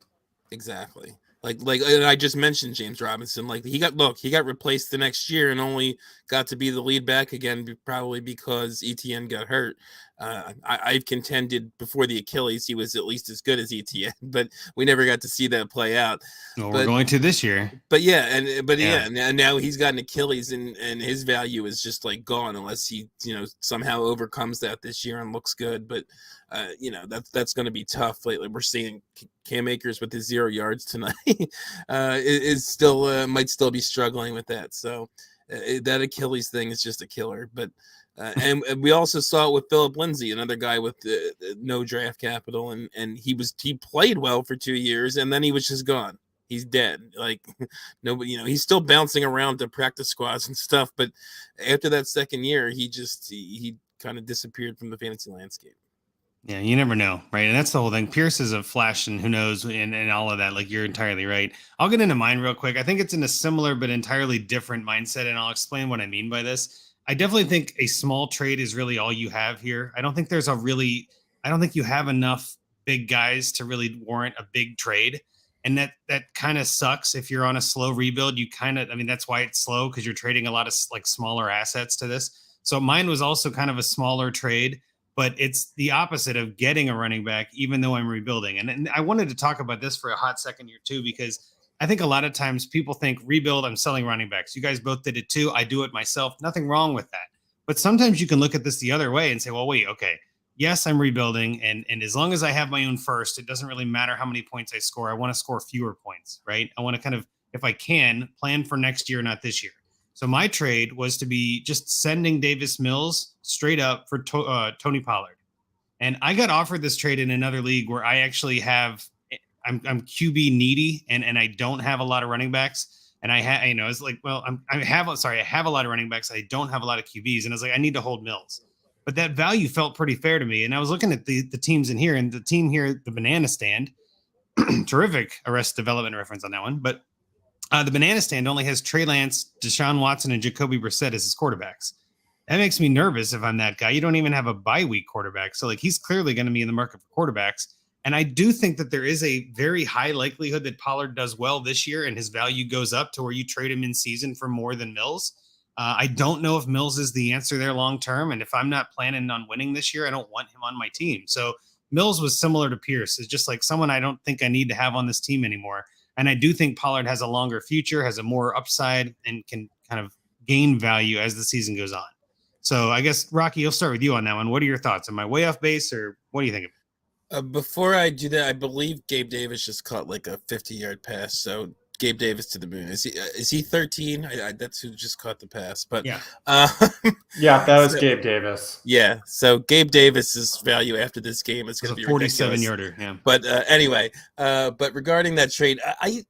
Exactly. Like and I just mentioned James Robinson. Like he got replaced the next year and only got to be the lead back again, probably because ETN got hurt. I've contended before the Achilles he was at least as good as ETN, but we never got to see that play out. Well, we're going to this year. But and now he's got an Achilles and his value is just like gone unless he somehow overcomes that this year and looks good. But that's going to be tough. Lately, we're seeing Cam Akers with his 0 yards tonight is still might still be struggling with that. So that Achilles thing is just a killer. But and we also saw it with Philip Lindsay, another guy with no draft capital, and he played well for 2 years, and then he was just gone. He's dead. Like nobody, he's still bouncing around to practice squads and stuff. But after that second year, he kind of disappeared from the fantasy landscape. Yeah, you never know, right? And that's the whole thing. Pierce is a flash, and who knows, and all of that. Like, you're entirely right. I'll get into mine real quick. I think it's in a similar but entirely different mindset, and I'll explain what I mean by this. I definitely think a small trade is really all you have here. I don't think you have enough big guys to really warrant a big trade. And that kind of sucks if you're on a slow rebuild. That's why it's slow, because you're trading a lot of like smaller assets to this. So mine was also kind of a smaller trade, but it's the opposite of getting a running back, even though I'm rebuilding. And I wanted to talk about this for a hot second here too, because I think a lot of times people think rebuild, I'm selling running backs. You guys both did it too. I do it myself. Nothing wrong with that. But sometimes you can look at this the other way and say, well, wait, okay. Yes, I'm rebuilding. And as long as I have my own first, it doesn't really matter how many points I score. I want to score fewer points, right? I want to kind of, if I can, plan for next year, not this year. So my trade was to be just sending Davis Mills straight up for Tony Pollard. And I got offered this trade in another league where I actually I'm QB needy and I don't have a lot of running backs. And I it's like, well, I have a lot of running backs. I don't have a lot of QBs. And I was like, I need to hold Mills. But that value felt pretty fair to me. And I was looking at the teams in here, and the team here, the Banana Stand, terrific Arrested Development reference on that one. But the Banana Stand only has Trey Lance, Deshaun Watson, and Jacoby Brissett as his quarterbacks. That makes me nervous if I'm that guy. You don't even have a bye week quarterback. So like, he's clearly going to be in the market for quarterbacks. And I do think that there is a very high likelihood that Pollard does well this year and his value goes up to where you trade him in season for more than Mills. I don't know if Mills is the answer there long term. And if I'm not planning on winning this year, I don't want him on my team. So Mills was similar to Pierce. It's just like someone I don't think I need to have on this team anymore. And I do think Pollard has a longer future, has a more upside, and can kind of gain value as the season goes on. So I guess, Rocky, you'll start with you on that one. What are your thoughts? Am I way off base, or what do you think of it? Before I do that, I believe Gabe Davis just caught like a 50-yard pass. So Gabe Davis to the moon. Is he 13? That's who just caught the pass. But yeah, yeah, that was Gabe Davis. Yeah, so Gabe Davis's value after this game is going to be 47-yarder. Yeah, but anyway, but regarding that trade, I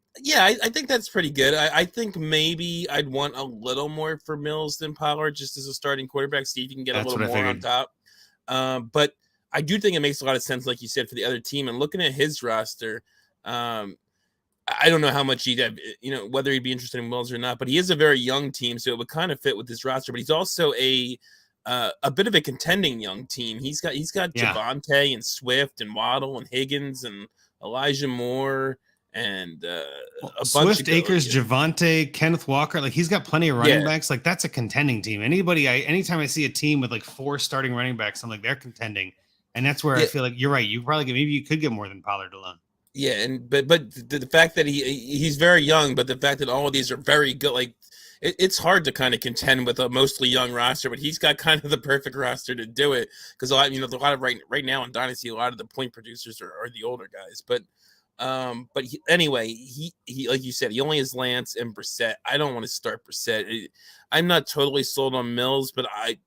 think that's pretty good. I think maybe I'd want a little more for Mills than Pollard, just as a starting quarterback. See if you can get a little more on top. But I do think it makes a lot of sense, like you said, for the other team. And looking at his roster, I don't know how much he'd have, whether he'd be interested in Mills or not, but he is a very young team, so it would kind of fit with this roster. But he's also a bit of a contending young team. He's got Javonte and Swift and Waddle and Higgins and Elijah Moore and a bunch Swift, of Akers, Javonte, Kenneth Walker. Like, he's got plenty of running backs. Like, that's a contending team. Anytime I see a team with like 4 starting running backs, I'm like, they're contending. And that's where I feel like you're right. You could get more than Pollard alone. Yeah, but the fact that he's very young, but the fact that all of these are very good, like it's hard to kind of contend with a mostly young roster. But he's got kind of the perfect roster to do it, because a lot of right now in Dynasty, a lot of the point producers are the older guys. But anyway, he like you said, he only has Lance and Brissett. I don't want to start Brissett. I'm not totally sold on Mills, but I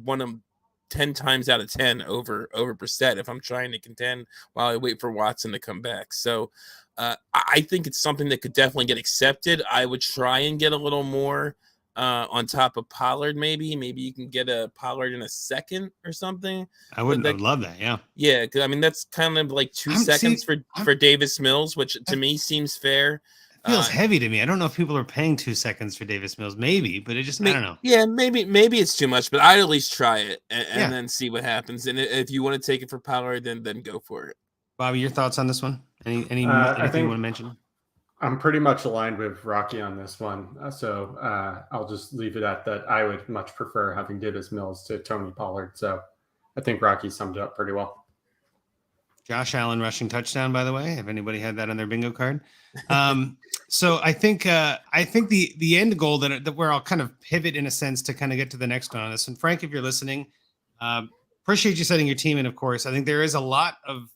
want him 10 times out of 10 over Brissett if I'm trying to contend while I wait for Watson to come back. So I think it's something that could definitely get accepted. I would try and get a little more on top of Pollard. Maybe you can get a Pollard in a second or something. I would love that. Yeah. Yeah. Cause I mean, that's kind of like 2 seconds for Davis Mills, which to me seems fair. Feels heavy to me. I don't know if people are paying 2 seconds for Davis Mills, maybe, but I don't know. Yeah, maybe it's too much, but I'd at least try it and then see what happens. And if you want to take it for Pollard, then go for it. Bobby, your thoughts on this one? Anything you want to mention? I'm pretty much aligned with Rocky on this one. So I'll just leave it at that. I would much prefer having Davis Mills to Tony Pollard. So I think Rocky summed it up pretty well. Josh Allen rushing touchdown, by the way, if anybody had that on their bingo card. So I think the end goal that where I'll kind of pivot in a sense to kind of get to the next one on this. And Frank, if you're listening, appreciate you setting your team in, of course. I think there is a lot of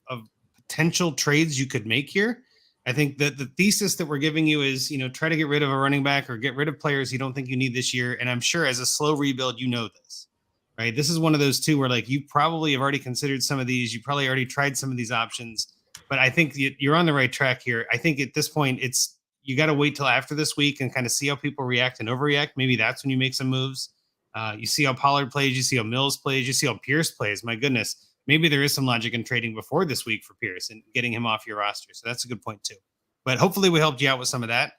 potential trades you could make here. I think that the thesis that we're giving you is, try to get rid of a running back or get rid of players you don't think you need this year. And I'm sure as a slow rebuild, this, right? This is one of those two where like you probably have already considered some of these. You probably already tried some of these options, but I think you're on the right track here. I think at this point, you got to wait till after this week and kind of see how people react and overreact. Maybe that's when you make some moves. You see how Pollard plays, you see how Mills plays, you see how Pierce plays. My goodness. Maybe there is some logic in trading before this week for Pierce and getting him off your roster. So that's a good point too. But hopefully we helped you out with some of that.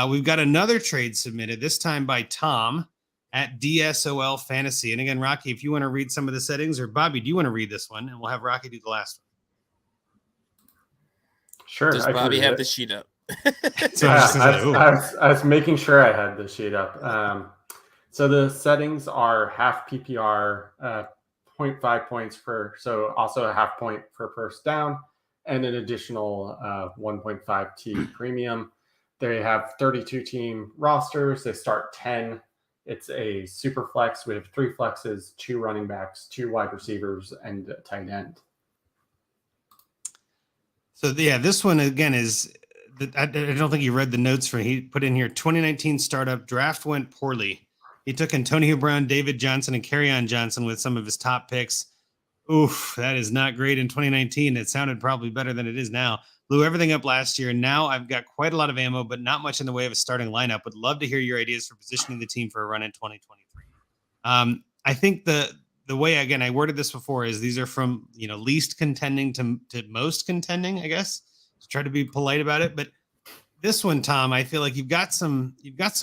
We've got another trade submitted, this time by Tom at DSOL Fantasy. And again, Rocky, if you want to read some of the settings, or Bobby, do you want to read this one? And we'll have Rocky do the last one. Sure. Does Bobby have the sheet up? So I was making sure I had the sheet up. So the settings are half PPR, 0.5 points so also a half point for first down, and an additional 1.5 T premium. They have 32 team rosters. They start 10. It's a super flex. We have 3 flexes, 2 running backs, 2 wide receivers, and a tight end. So yeah, this one again is, I don't think you read the notes he put in here. 2019 startup draft went poorly. He took Antonio Brown, David Johnson, and Kerryon Johnson with some of his top picks. Oof, that is not great in 2019. It sounded probably better than it is now. Blew everything up last year. Now I've got quite a lot of ammo, but not much in the way of a starting lineup. Would love to hear your ideas for positioning the team for a run in 2023. I think the way, again, I worded this before is these are from, least contending to most contending, I guess, to try to be polite about it. But this one, Tom, I feel like you've got some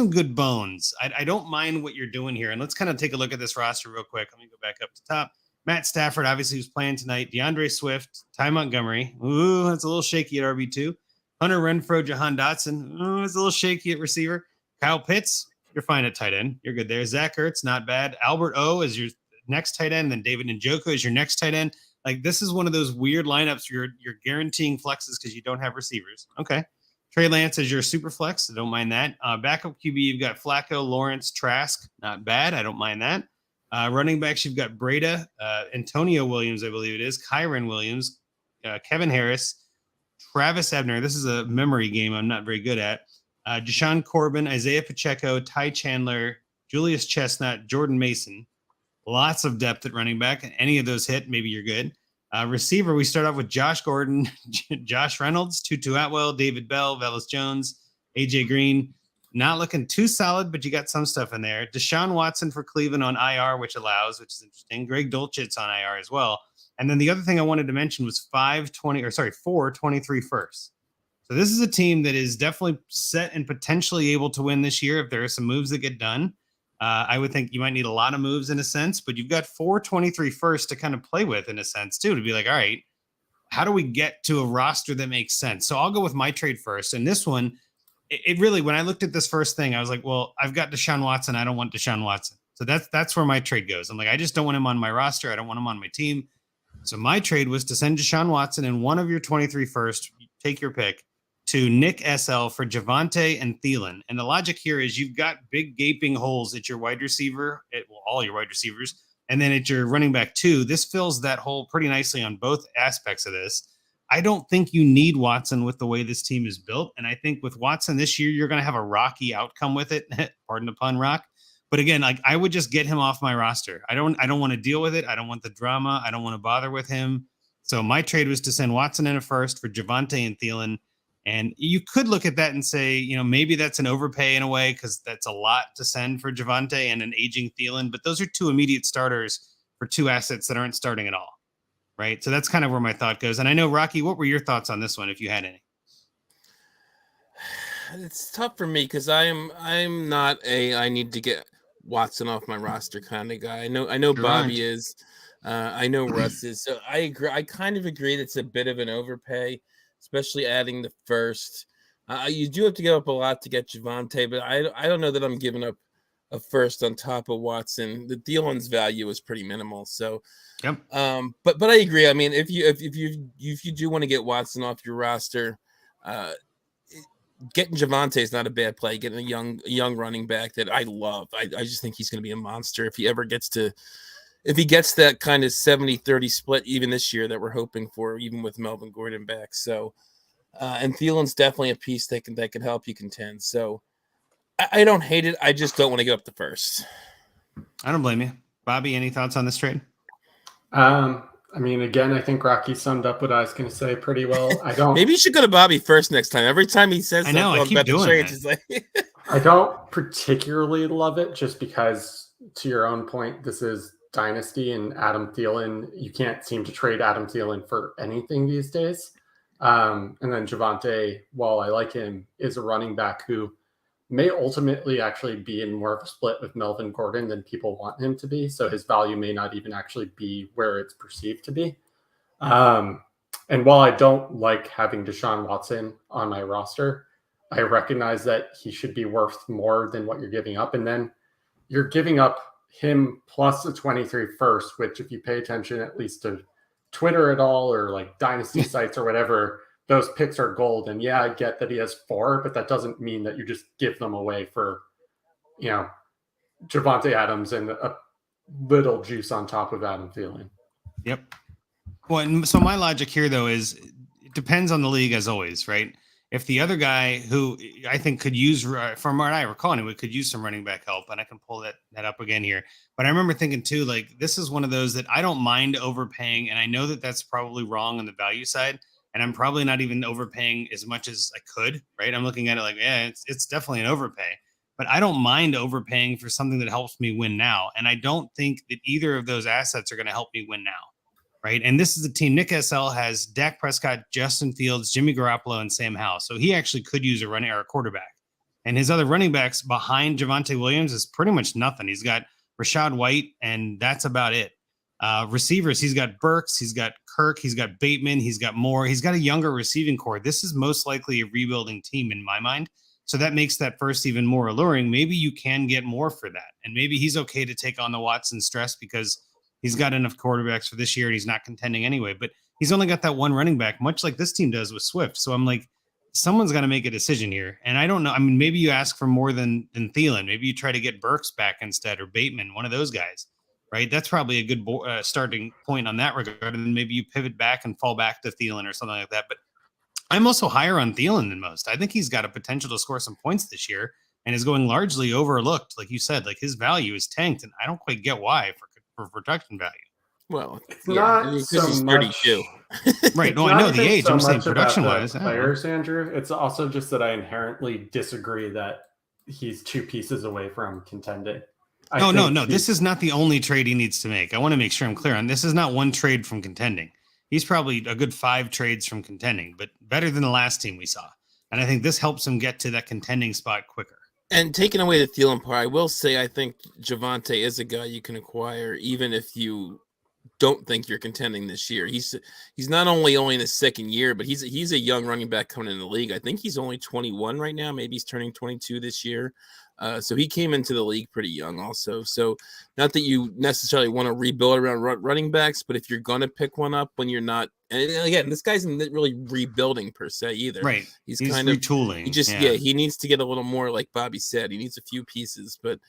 good bones. I don't mind what you're doing here. And let's kind of take a look at this roster real quick. Let me go back up to top. Matt Stafford, obviously, who's playing tonight. DeAndre Swift, Ty Montgomery. Ooh, that's a little shaky at RB2. Hunter Renfrow, Jahan Dotson. Ooh, it's a little shaky at receiver. Kyle Pitts, you're fine at tight end. You're good there. Zach Ertz, not bad. Albert O is your next tight end. Then David Njoku is your next tight end. Like, this is one of those weird lineups you're guaranteeing flexes because you don't have receivers. Okay. Trey Lance is your super flex. I don't mind that. Backup QB, you've got Flacco, Lawrence, Trask. Not bad. I don't mind that. Running backs, you've got Breda, Antonio Williams, I believe it is, Kyron Williams, Kevin Harris, Travis Ebner. This is a memory game I'm not very good at. Deshaun Corbin, Isaiah Pacheco, Ty Chandler, Julius Chestnut, Jordan Mason. Lots of depth at running back. Any of those hit, maybe you're good. Receiver, we start off with Josh Gordon, Josh Reynolds, Tutu Atwell, David Bell, Velus Jones, AJ Green. Not looking too solid, but you got some stuff in there. Deshaun Watson for Cleveland on IR, which is interesting. Greg Dulcich on IR as well. And then the other thing I wanted to mention was 423 firsts. So this is a team that is definitely set and potentially able to win this year if there are some moves that get done. I would think you might need a lot of moves in a sense, but you've got 423 firsts to kind of play with in a sense too, to be like, all right, how do we get to a roster that makes sense? So I'll go with my trade first. And this one, it really, when I looked at this first thing, I was like, well, I've got Deshaun Watson. I don't want Deshaun Watson. So that's where my trade goes. I'm like, I just don't want him on my roster. I don't want him on my team. So my trade was to send Deshaun Watson and one of your 23 first, take your pick, to Nick SL for Javonte and Thielen. And the logic here is you've got big gaping holes at your wide receiver, all your wide receivers, and then at your running back too. This fills that hole pretty nicely on both aspects of this. I don't think you need Watson with the way this team is built. And I think with Watson this year, you're going to have a rocky outcome with it. Pardon the pun, Rock. But again, like, I would just get him off my roster. I don't want to deal with it. I don't want the drama. I don't want to bother with him. So my trade was to send Watson in a first for Javonte and Thielen. And you could look at that and say, maybe that's an overpay in a way because that's a lot to send for Javonte and an aging Thielen. But those are 2 immediate starters for 2 assets that aren't starting at all. Right. So that's kind of where my thought goes. And I know, Rocky, what were your thoughts on this one, if you had any? It's tough for me because I'm not I need to get Watson off my roster kind of guy. I know Bobby is. I know Russ is. So I agree. I kind of agree that's a bit of an overpay, especially adding the first. You do have to give up a lot to get Javonte, but I don't know that I'm giving up a first on top of Watson. The Thielen's value is pretty minimal. So, Yep. But I agree. I mean, if you do want to get Watson off your roster, getting Javonte is not a bad play. Getting a young running back that I love. I just think he's going to be a monster if he gets that kind of 70-30 split even this year that we're hoping for, even with Melvin Gordon back. So, and Thielen's definitely a piece that can help you contend. So I don't hate it. I just don't want to give up the first. I don't blame you. Bobby, any thoughts on this trade? I mean, again, I think Rocky summed up what I was going to say pretty well. I don't. Maybe you should go to Bobby first next time. Every time he says I know, I keep doing trades, that. he's like, I don't particularly love it just because, to your own point, this is Dynasty and Adam Thielen. You can't seem to trade Adam Thielen for anything these days. And then Javonte, while I like him, is a running back who may ultimately actually be in more of a split with Melvin Gordon than people want him to be. So his value may not even actually be where it's perceived to be. And while I don't like having Deshaun Watson on my roster, I recognize that he should be worth more than what you're giving up. And then you're giving up him plus the 23 first, which if you pay attention at least to Twitter at all or like Dynasty sites or whatever, those picks are gold. And yeah, I get that he has 4, but that doesn't mean that you just give them away for, Javonte Adams and a little juice on top of Adam Thielen. Yep. Well, and so my logic here, though, is it depends on the league as always, right? If the other guy who I think could use, from what I recall anyway, could use some running back help, and I can pull that up again here. But I remember thinking too, like, this is one of those that I don't mind overpaying, and I know that that's probably wrong on the value side, and I'm probably not even overpaying as much as I could, right? I'm looking at it like, yeah, it's definitely an overpay, but I don't mind overpaying for something that helps me win now, and I don't think that either of those assets are going to help me win now. Right. And this is the team. Nick SL has Dak Prescott, Justin Fields, Jimmy Garoppolo, and Sam Howell. So he actually could use a running or a quarterback. And his other running backs behind Javonte Williams is pretty much nothing. He's got Rashad White, and that's about it. Receivers, he's got Burks, he's got Kirk, he's got Bateman, he's got Moore. He's got a younger receiving core. This is most likely a rebuilding team in my mind. So that makes that first even more alluring. Maybe you can get more for that. And maybe he's okay to take on the Watson stress because he's got enough quarterbacks for this year and he's not contending anyway, but he's only got that one running back, much like this team does with Swift. So I'm like, someone's got to make a decision here. And I don't know. I mean, maybe you ask for more than Thielen. Maybe you try to get Burks back instead, or Bateman, one of those guys, right? That's probably a good starting point on that regard. And then maybe you pivot back and fall back to Thielen or something like that. But I'm also higher on Thielen than most. I think he's got a potential to score some points this year and is going largely overlooked. Like you said, like his value is tanked, and I don't quite get why for production value. Well, it's not so he's much 32. Right. No, I know the age. I'm saying production wise. Players, Andrew. It's also just that I inherently disagree that he's 2 pieces away from contending. No. This is not the only trade he needs to make. I want to make sure I'm clear on this. Is not one trade from contending. He's probably a good 5 trades from contending, but better than the last team we saw. And I think this helps him get to that contending spot quicker. And taking away the Thielen part, I will say I think Javonte is a guy you can acquire even if you don't think you're contending this year. He's not only in his second year, but he's a young running back coming in the league. I think he's only 21 right now. Maybe he's turning 22 this year. So he came into the league pretty young also. So not that you necessarily want to rebuild around running backs, but if you're going to pick one up when you're not, and again, this guy's not really rebuilding per se either. Right. He's kind retooling. of He needs to get a little more, like Bobby said. He needs a few pieces, but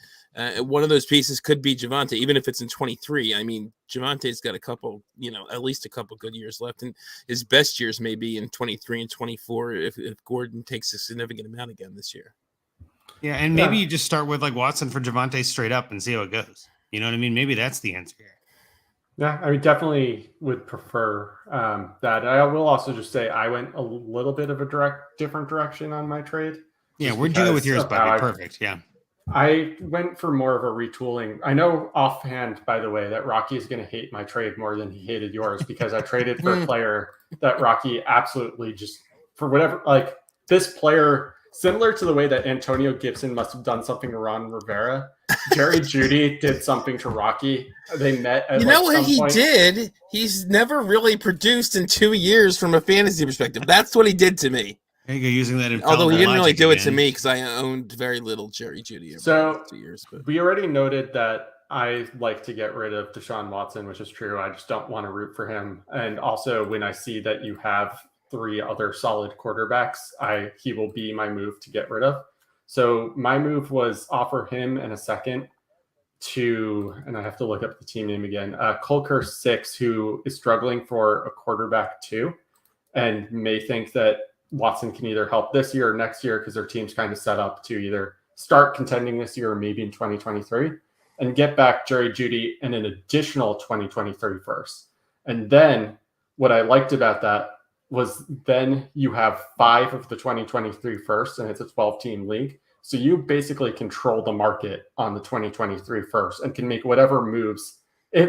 one of those pieces could be Javonte, even if it's in 23. I mean, Javonte's got a couple, at least a couple good years left, and his best years may be in 23 and 24 if Gordon takes a significant amount again this year. Yeah, and maybe you just start with like Watson for Javonte straight up and see how it goes. You know what I mean? Maybe that's the answer here. Yeah, I mean, definitely would prefer that. I will also just say I went a little bit of a different direction on my trade. Yeah, where'd you go with yours, Bobby? Perfect, yeah. I went for more of a retooling. I know offhand, by the way, that Rocky is going to hate my trade more than he hated yours because I traded for a player that Rocky absolutely just, for whatever, like this player, similar to the way that Antonio Gibson must have done something to Ron Rivera, Jerry Jeudy did something to Rocky. They met at what he did? He's never really produced in 2 years from a fantasy perspective. That's what he did to me. There you go, using that Although he didn't really logic do it to again. me because I owned very little Jerry Jeudy over the So last 2 years. But we already noted that I like to get rid of Deshaun Watson, which is true. I just don't want to root for him. And also, when I see that you have 3 other solid quarterbacks, he will be my move to get rid of. So my move was offer him and a second to, and I have to look up the team name again, Colker 6, who is struggling for a quarterback too, and may think that Watson can either help this year or next year because their team's kind of set up to either start contending this year or maybe in 2023 and get back Jerry Jeudy and an additional 2023 first. And then what I liked about that was then you have 5 of the 2023 first, and it's a 12-team league. So you basically control the market on the 2023 first and can make whatever moves.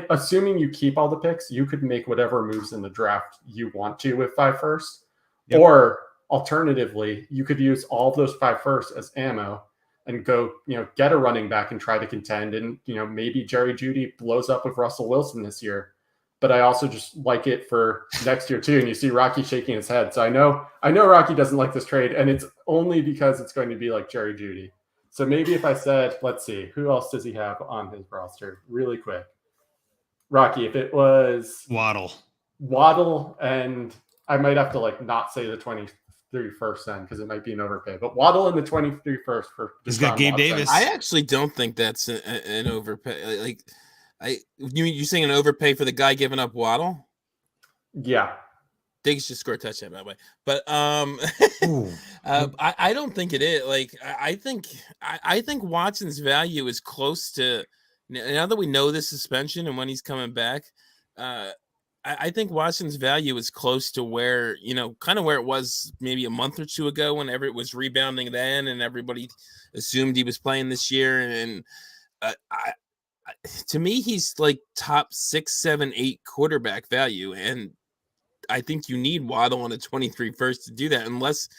Assuming you keep all the picks, you could make whatever moves in the draft you want to with 5 first. Yep. Or alternatively, you could use all of those 5 first as ammo and go, get a running back and try to contend. And, maybe Jerry Jeudy blows up with Russell Wilson this year. But I also just like it for next year too. And you see Rocky shaking his head. So I know Rocky doesn't like this trade, and it's only because it's going to be like Jerry Jeudy. So maybe if I said, let's see, who else does he have on his roster really quick? Rocky, if it was Waddle, and I might have to not say the 23 first then because it might be an overpay, but Waddle in the 23 first for he's got Gabe Davis. I actually don't think that's an overpay. You saying an overpay for the guy giving up Waddle? Yeah. Diggs just scored a touchdown, by the way. But I don't think it is. I think Watson's value is close to, now that we know the suspension and when he's coming back, I think Watson's value is close to where, kind of where it was maybe a month or 2 ago whenever it was rebounding then and everybody assumed he was playing this year. And to me, he's top 6, 7, 8 quarterback value. And I think you need Waddle on a 23 first to do that, unless,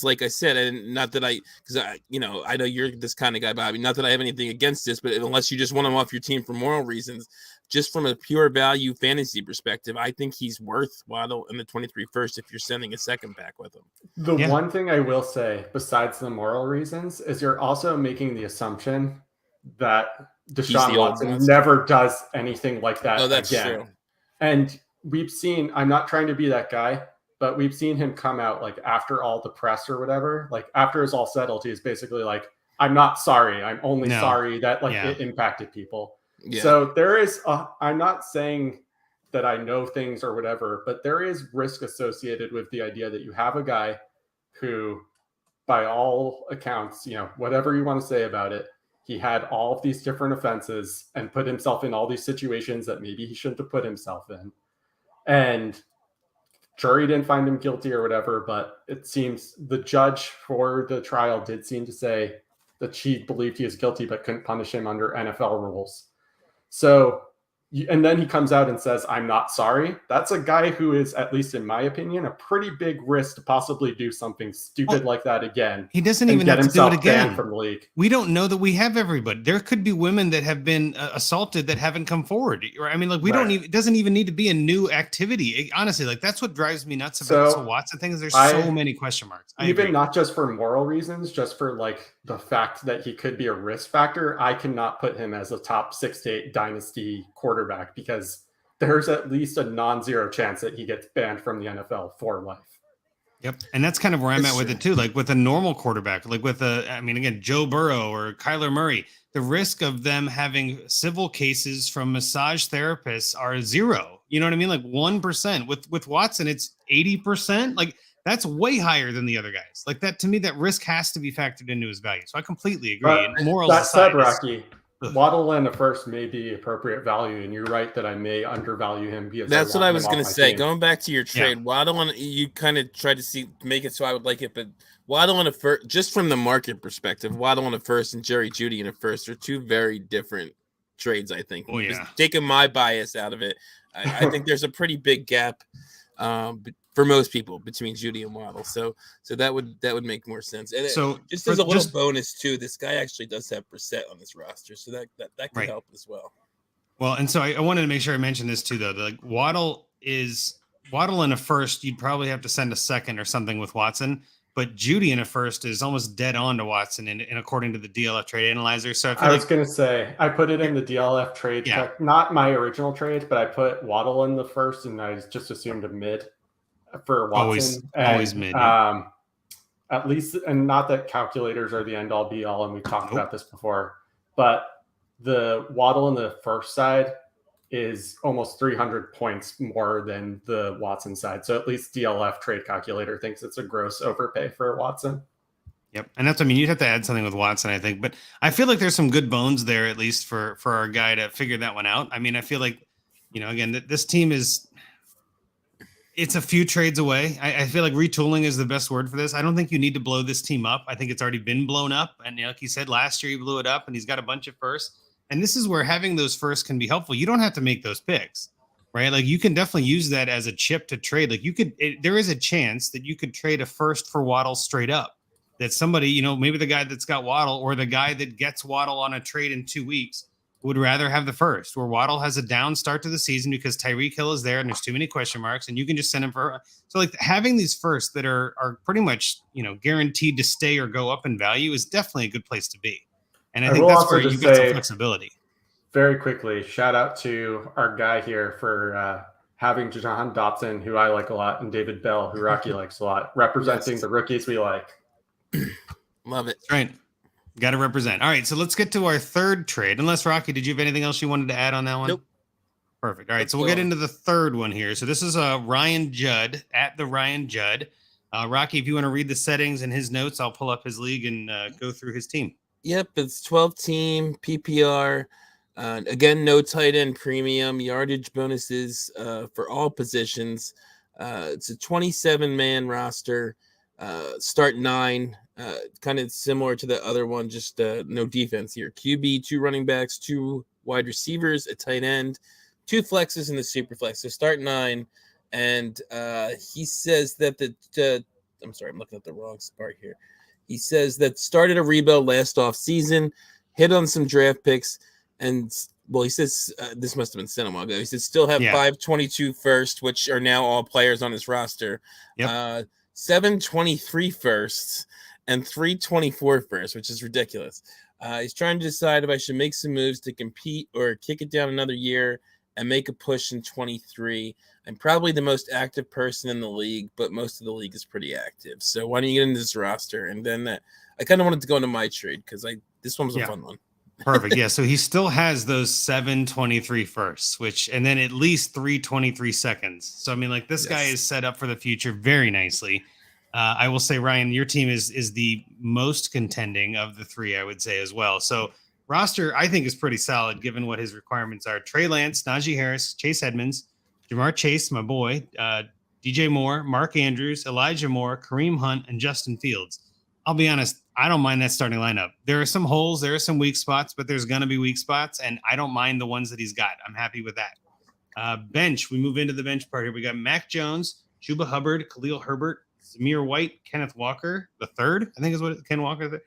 like I said, and not that because I know you're this kind of guy, Bobby, not that I have anything against this, but unless you just want him off your team for moral reasons, just from a pure value fantasy perspective, I think he's worth Waddle in the 23 first if you're sending a second back with him. The one thing I will say, besides the moral reasons, is you're also making the assumption that Deshaun Watson never does anything like that again. That's true. And we've seen, I'm not trying to be that guy, but we've seen him come out after all the press or whatever, after it's all settled, he's basically I'm not sorry. I'm only sorry that it impacted people. Yeah. So there is, I'm not saying that I know things or whatever, but there is risk associated with the idea that you have a guy who, by all accounts, whatever you want to say about it, he had all of these different offenses and put himself in all these situations that maybe he shouldn't have put himself in. And jury didn't find him guilty or whatever, but it seems the judge for the trial did seem to say that she believed he was guilty but couldn't punish him under NFL rules. So, and then he comes out and says, I'm not sorry. That's a guy who is, at least in my opinion, a pretty big risk to possibly do something stupid like that again. He doesn't even have to do it again. From the league. We don't know that we have everybody. There could be women that have been assaulted that haven't come forward. I mean, don't even, it doesn't even need to be a new activity. Honestly, that's what drives me nuts about the Watson thing is there's so many question marks. Even not just for moral reasons, just for the fact that he could be a risk factor. I cannot put him as a top 6 to 8 dynasty quarterback because there's at least a non-zero chance that he gets banned from the NFL for life. Yep. And that's kind of where I'm at with it too. With a normal quarterback, again, Joe Burrow or Kyler Murray, the risk of them having civil cases from massage therapists are 0. You know what I mean? 1%. With Watson, it's 80%. That's way higher than the other guys. That to me, that risk has to be factored into his value. So I completely agree. And morals that aside, said, Rocky, Waddle and a first may be appropriate value, and you're right that I may undervalue him. That's what I was going to say. Going back to your trade, Waddle and you kind of tried to make it so I would like it, but Waddle and a first, just from the market perspective, Waddle and a first and Jerry Jeudy and a first are 2 very different trades. I think. Oh yeah. Just taking my bias out of it, I think there's a pretty big gap for most people between Jeudy and Waddle. So that would make more sense. And so just as a little bonus too, this guy actually does have Brissett on his roster, so that could help as well. Well, and so I wanted to make sure I mentioned this too, though. Waddle is Waddle in a first, you'd probably have to send a second or something with Watson. But Judy in a first is almost dead on to Watson, and according to the DLF trade analyzer. So I was going to say, I put it in the DLF trade, not my original trade, but I put Waddle in the first, and I just assumed a mid for Watson. Always mid. Yeah. At least, and not that calculators are the end all be all, and we talked about this before, but the Waddle in the first side is almost 300 points more than the Watson side. So at least DLF trade calculator thinks it's a gross overpay for Watson. Yep. And that's, I mean, you'd have to add something with Watson, I think, but I feel like there's some good bones there, at least for our guy to figure that one out. I mean, I feel like, again, this team it's a few trades away. I feel like retooling is the best word for this. I don't think you need to blow this team up. I think it's already been blown up. And like he said, last year he blew it up and he's got a bunch of firsts. And this is where having those firsts can be helpful. You don't have to make those picks, right? Like you can definitely use that as a chip to trade. Like there is a chance that you could trade a first for Waddle straight up. That somebody, maybe the guy that's got Waddle or the guy that gets Waddle on a trade in 2 weeks would rather have the first, where Waddle has a down start to the season because Tyreek Hill is there and there's too many question marks, and you can just send him for. So like having these firsts that are pretty much guaranteed to stay or go up in value is definitely a good place to be. And I think that's where you get some flexibility. Very quickly, shout out to our guy here for having Jahan Dotson, who I like a lot, and David Bell, who Rocky likes a lot, representing the rookies we like. Love it. Right. Got to represent. All right, so let's get to our third trade. Unless, Rocky, did you have anything else you wanted to add on that one? Nope. Perfect. All right, so we'll get into the third one here. So this is Ryan Judd, at the Ryan Judd. Rocky, if you want to read the settings and his notes, I'll pull up his league and go through his team. Yep, it's 12-team PPR. Again, no tight end premium, yardage bonuses for all positions. It's a 27-man roster. Start 9, kind of similar to the other one, just no defense here. QB, 2 running backs, 2 wide receivers, a tight end, 2 flexes, and the super flex. So start 9, and he says that I'm sorry, I'm looking at the wrong part here. He says that started a rebuild last off season, hit on some draft picks, and he says this must have been sent a while ago. He says still have 522 first, which are now all players on his roster. Yep. 723 firsts and 324 firsts, which is ridiculous. He's trying to decide if I should make some moves to compete or kick it down another year and make a push in 23. I'm probably the most active person in the league, but most of the league is pretty active. So why don't you get into this roster? And then I kind of wanted to go into my trade because this one was a fun one. Perfect. Yeah. So he still has those 723 firsts, and then at least 323 seconds. So, I mean, like this guy is set up for the future very nicely. I will say, Ryan, your team is the most contending of the 3, I would say as well. So roster, I think, is pretty solid given what his requirements are. Trey Lance, Najee Harris, Chase Edmonds, Jamar Chase, my boy, DJ Moore, Mark Andrews, Elijah Moore, Kareem Hunt, and Justin Fields. I'll be honest, I don't mind that starting lineup. There are some holes, there are some weak spots, but there's going to be weak spots, and I don't mind the ones that he's got. I'm happy with that. Bench, we move into the bench part here. We got Mac Jones, Chuba Hubbard, Khalil Herbert, Zamir White, Kenneth Walker, the third, I think is what Ken Walker,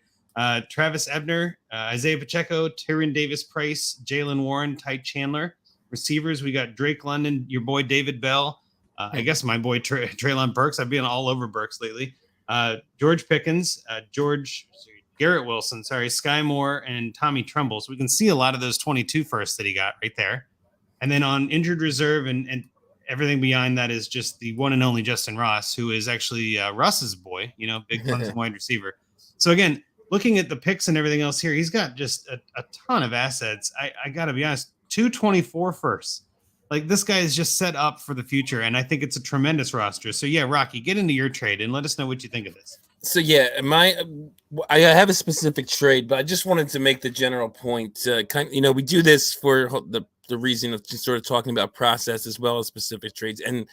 Travis Ebner, Isaiah Pacheco, Tyrion Davis-Price, Jalen Warren, Ty Chandler. Receivers, we got Drake London, your boy David Bell, I guess my boy Treylon Burks. I've been all over Burks lately. George Pickens, Garrett Wilson, Sky Moore, and Tommy Tremble. So we can see a lot of those 22 firsts that he got right there. And then on injured reserve and everything beyond that is just the one and only Justin Ross, who is actually Russ's boy, big Clemson wide receiver. So again, looking at the picks and everything else here, he's got just a ton of assets. I got to be honest, 224 firsts. Like this guy is just set up for the future, and I think it's a tremendous roster. So yeah, Rocky, get into your trade and let us know what you think of this. So yeah, I have a specific trade, but I just wanted to make the general point. We do this for the reason of just sort of talking about process as well as specific trades. And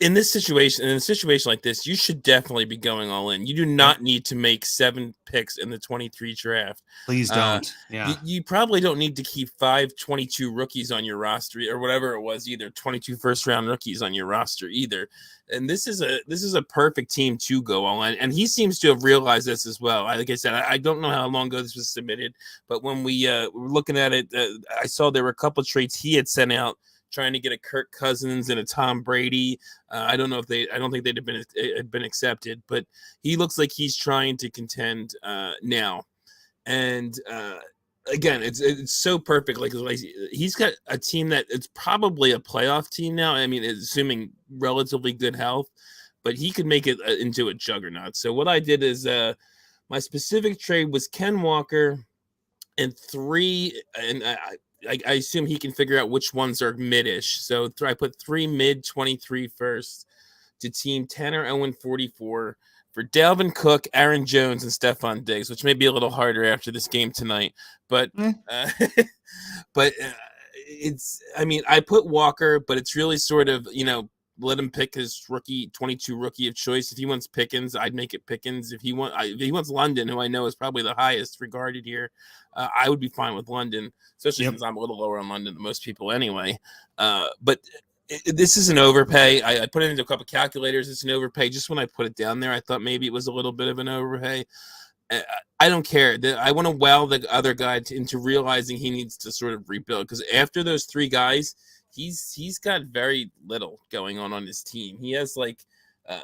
in a situation like this, you should definitely be going all in. You do not need to make 7 picks in the 23 draft. Please don't. You probably don't need to keep 522 rookies on your roster or whatever it was, either 22 first round rookies on your roster either. And this is a perfect team to go all in. And he seems to have realized this as well. Like I said, I don't know how long ago this was submitted, but when we were looking at it, I saw there were a couple of trades he had sent out trying to get a Kirk Cousins and a Tom Brady. I don't think they'd have been accepted, but he looks like he's trying to contend now. And again, it's so perfect. Like he's got a team that it's probably a playoff team now. I mean, assuming relatively good health, but he could make it into a juggernaut. So what I did is my specific trade was Ken Walker and 3, and I assume he can figure out which ones are mid-ish. So I put 3 mid 23 first to team 10 or 0-44 for Dalvin Cook, Aaron Jones, and Stephon Diggs, which may be a little harder after this game tonight. But it's, I mean, I put Walker, but it's really sort of, let him pick his 22 rookie of choice. If he wants Pickens, I'd make it Pickens. If he wants London, who I know is probably the highest regarded here, I would be fine with London, especially since I'm a little lower on London than most people anyway. But this is an overpay. I put it into a couple of calculators. It's an overpay. Just when I put it down there, I thought maybe it was a little bit of an overpay. I don't care. I want to wow the other guy into realizing he needs to sort of rebuild, because after those 3 guys, he's got very little going on his team. He has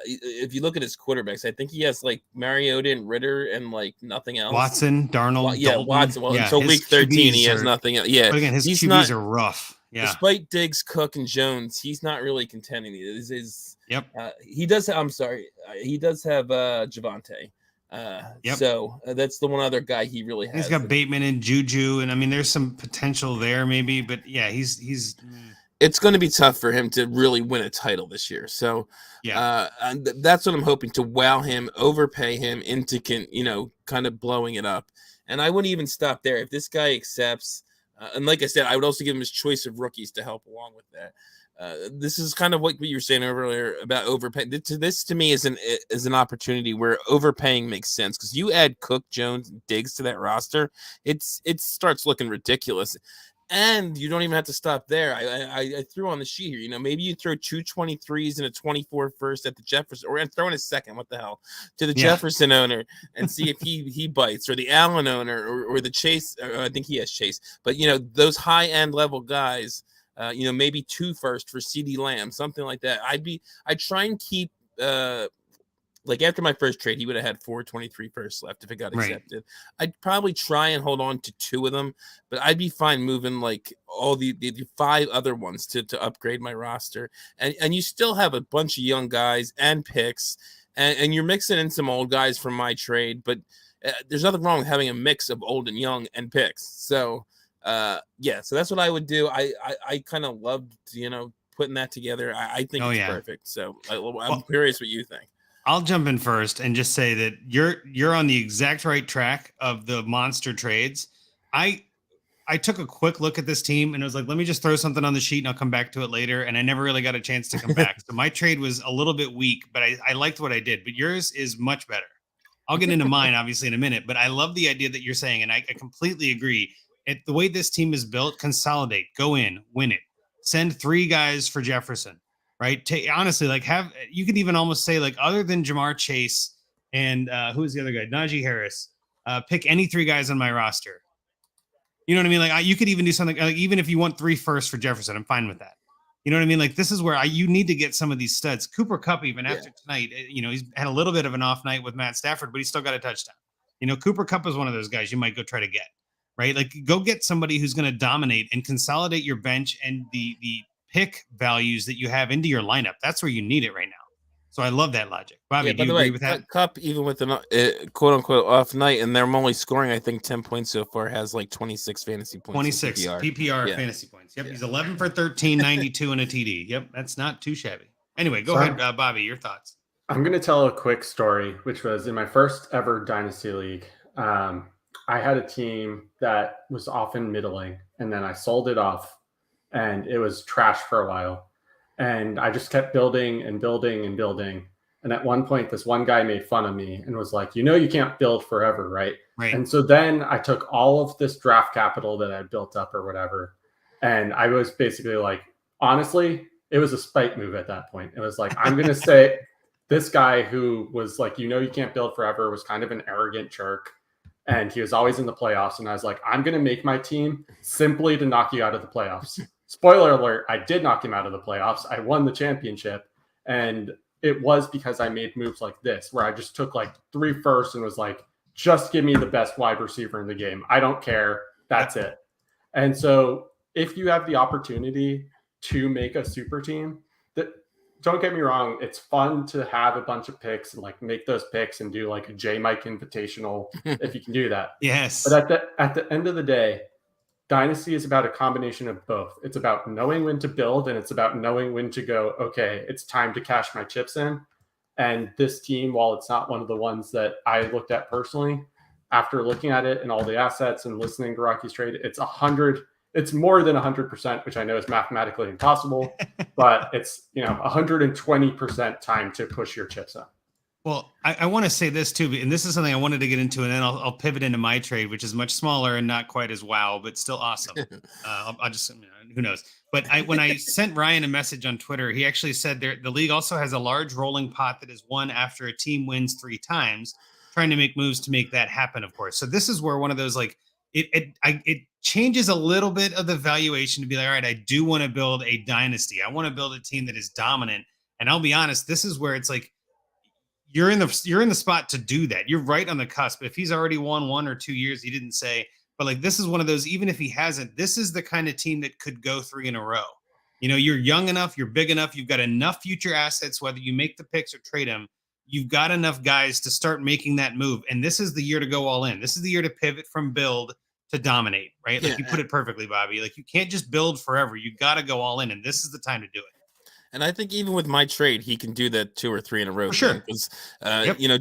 if you look at his quarterbacks, I think he has Mariota and Ritter and nothing else. Watson, Darnold, Dalton. Watson. Well, until week 13, he has nothing else. Yeah, but again, his QBs are rough. Yeah. Despite Diggs, Cook, and Jones, he's not really contending. Yep. He does. I'm sorry. He does have Javonte. Yep. So that's the one other guy he really has. He's got Bateman and Juju, and I mean, there's some potential there maybe, but yeah, he's. It's going to be tough for him to really win a title this year. So and that's what I'm hoping, to wow him, overpay him into kind of blowing it up. And I wouldn't even stop there. If this guy accepts, and like I said, I would also give him his choice of rookies to help along with that. This is kind of what you were saying earlier about overpaying. This to me is an opportunity where overpaying makes sense, because you add Cook, Jones, and Diggs to that roster, it starts looking ridiculous. And you don't even have to stop there. I threw on the sheet here. Maybe you throw 2 23s and a 24 first at the Jefferson, or throw in a second. What the hell, to the Jefferson owner, and see if he bites, or the Allen owner, or the Chase. I think he has Chase, but those high end level guys. Maybe 2 first for CD Lamb, something like that. I'd try and keep. After my first trade, he would have had 4 23 firsts left if it got accepted. Right. I'd probably try and hold on to 2 of them, but I'd be fine moving all the 5 other ones to upgrade my roster. And you still have a bunch of young guys and picks, and you're mixing in some old guys from my trade, but there's nothing wrong with having a mix of old and young and picks. So so that's what I would do. I kind of loved, putting that together. I think it's perfect. So I'm curious what you think. I'll jump in first and just say that you're on the exact right track of the monster trades. I took a quick look at this team and I was like, let me just throw something on the sheet and I'll come back to it later. And I never really got a chance to come back. So my trade was a little bit weak, but I liked what I did. But yours is much better. I'll get into mine obviously in a minute, but I love the idea that you're saying, and I completely agree. The way this team is built, consolidate, go in, win it. Send 3 guys for Jefferson. Right. Honestly, you could even almost say, other than Jamar Chase and who's the other guy? Najee Harris, pick any 3 guys on my roster. You know what I mean? You could even do something even if you want 3 firsts for Jefferson, I'm fine with that. You know what I mean? This is where you need to get some of these studs. Cooper Kupp, even after tonight, he's had a little bit of an off night with Matt Stafford, but he's still got a touchdown. Cooper Kupp is one of those guys you might go try to get, right? Go get somebody who's going to dominate and consolidate your bench and the pick values that you have into your lineup. That's where you need it right now. So I love that logic. Bobby, do you agree with that? Kupp, even with an quote unquote off night, and they're only scoring, I think, 10 points so far, has 26 fantasy points. 26 PPR fantasy points. Yep. He's 11 for 13, 92 and a TD. Yep. That's not too shabby. Anyway, go ahead, Bobby, your thoughts. I'm going to tell a quick story, which was in my first ever Dynasty League. I had a team that was often middling, and then I sold it off. And it was trash for a while. And I just kept building and building and building. And at one point, this one guy made fun of me and was like, you can't build forever, right? And so then I took all of this draft capital that I built up or whatever. And I was basically honestly, it was a spite move at that point. It was I'm going to say this guy who was you can't build forever was kind of an arrogant jerk. And he was always in the playoffs. And I was like, I'm going to make my team simply to knock you out of the playoffs. spoiler alert, I did knock him out of the playoffs. I won the championship. And it was because I made moves like this, where I just took like 3 firsts and was like, just give me the best wide receiver in the game. I don't care. That's it. And so if you have the opportunity to make a super team, that, don't get me wrong, it's fun to have a bunch of picks and like make those picks and do like a J Mike Invitational if you can do that. Yes. But at the end of the day, Dynasty is about a combination of both. It's about knowing when to build, and it's about knowing when to go, okay, it's time to cash my chips in. And this team, while it's not one of the ones that I looked at personally, after looking at it and all the assets and listening to Rocky's trade, it's more than 100%, which I know is mathematically impossible, but it's 120% time to push your chips in. Well, I want to say this too, and this is something I wanted to get into, and then I'll pivot into my trade, which is much smaller and not quite as wow, but still awesome. I'll just, who knows? But when I sent Ryan a message on Twitter, he actually said the league also has a large rolling pot that is won after a team wins 3 times, trying to make moves to make that happen, of course. So this is where one of those, like, it changes a little bit of the valuation to be like, all right, I do want to build a dynasty. I want to build a team that is dominant. And I'll be honest, this is where it's like, you're in the spot to do that. You're right on the cusp. If he's already won 1 or 2 years, he didn't say, but like, this is one of those, even if he hasn't, this is the kind of team that could go 3 in a row. You're young enough, you're big enough, you've got enough future assets, whether you make the picks or trade them, you've got enough guys to start making that move. And this is the year to go all in. This is the year to pivot from build to dominate, right? Like you put it perfectly, Bobby. Like you can't just build forever. You got to go all in. And this is the time to do it. And I think even with my trade, he can do that 2 or 3 in a row. For sure. Because,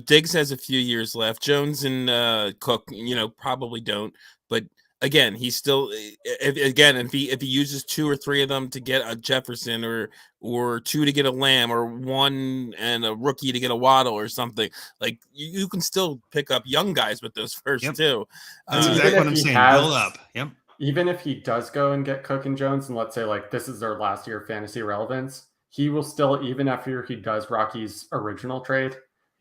Diggs has a few years left. Jones and Cook, probably don't. But again, he's still, if he uses 2 or 3 of them to get a Jefferson or 2 to get a Lamb or 1 and a rookie to get a Waddle or something, like you can still pick up young guys with those first 2. That's exactly what I'm saying. Build up. Yep. Even if he does go and get Cook and Jones, and let's say like this is their last year of fantasy relevance, he will still, even after he does Rocky's original trade,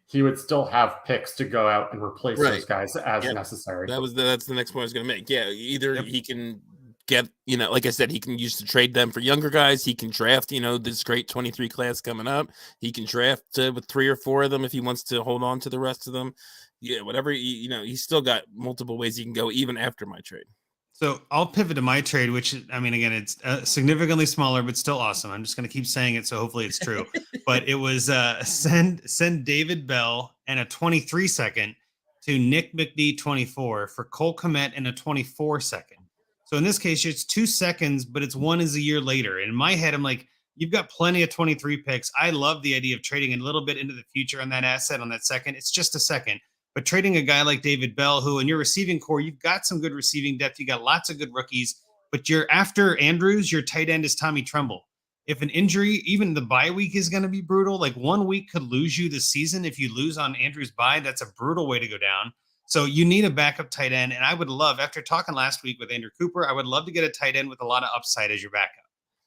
he would still have picks to go out and replace those guys as necessary. That's the next point I was going to make. Yeah, either he can get, like I said, he can use to trade them for younger guys. He can draft, this great 23 class coming up. He can draft with 3 or 4 of them if he wants to hold on to the rest of them. Yeah, whatever. He's still got multiple ways he can go even after my trade. So I'll pivot to my trade, which, I mean, again, it's significantly smaller, but still awesome. I'm just going to keep saying it, so hopefully it's true. But it was send David Bell and a 23 second to Nick McD 24 for Cole Kmet and a 24 second. So in this case, it's 2 seconds, but it's 1 is a year later. And in my head, I'm like, you've got plenty of 23 picks. I love the idea of trading a little bit into the future on that asset on that second. It's just a second. But trading a guy like David Bell, who in your receiving core, you've got some good receiving depth. You got lots of good rookies, but you're after Andrews, your tight end is Tommy Tremble. If an injury, even the bye week is going to be brutal. Like 1 week could lose you the season. If you lose on Andrews' bye, that's a brutal way to go down. So you need a backup tight end. And I would love, after talking last week with Andrew Cooper, I would love to get a tight end with a lot of upside as your backup.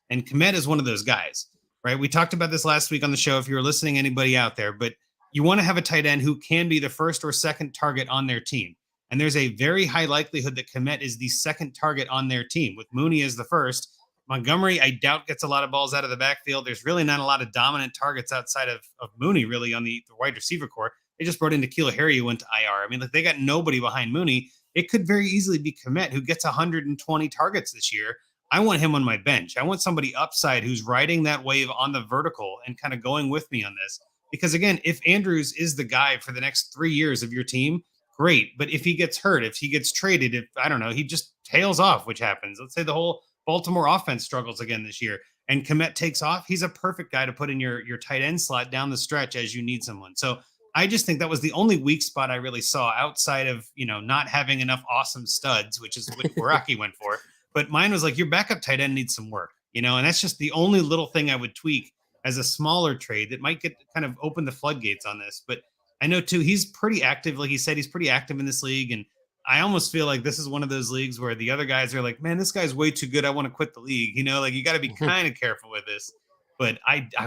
And Kmet is one of those guys, right? We talked about this last week on the show, if you were listening, anybody out there, but you want to have a tight end who can be the first or second target on their team. And there's a very high likelihood that Kmet is the second target on their team, with Mooney as the first. Montgomery, I doubt, gets a lot of balls out of the backfield. There's really not a lot of dominant targets outside of Mooney, really, on the wide receiver core. They just brought in N'Keal Harry, who went to IR. I mean, like, they got nobody behind Mooney. It could very easily be Kmet, who gets 120 targets this year. I want him on my bench. I want somebody upside who's riding that wave on the vertical and kind of going with me on this. Because again, if Andrews is the guy for the next 3 years of your team, great. But if he gets hurt, if he gets traded, if, I don't know, he just tails off, which happens. Let's say the whole Baltimore offense struggles again this year and Kmet takes off. He's a perfect guy to put in your tight end slot down the stretch as you need someone. So I just think that was the only weak spot I really saw outside of, not having enough awesome studs, which is what Rocky went for. But mine was like, your backup tight end needs some work, and that's just the only little thing I would tweak as a smaller trade that might get kind of open the floodgates on this. But I know too, he's pretty active. Like he said, he's pretty active in this league. And I almost feel like this is one of those leagues where the other guys are like, man, this guy's way too good. I want to quit the league. Like you got to be kind of careful with this. But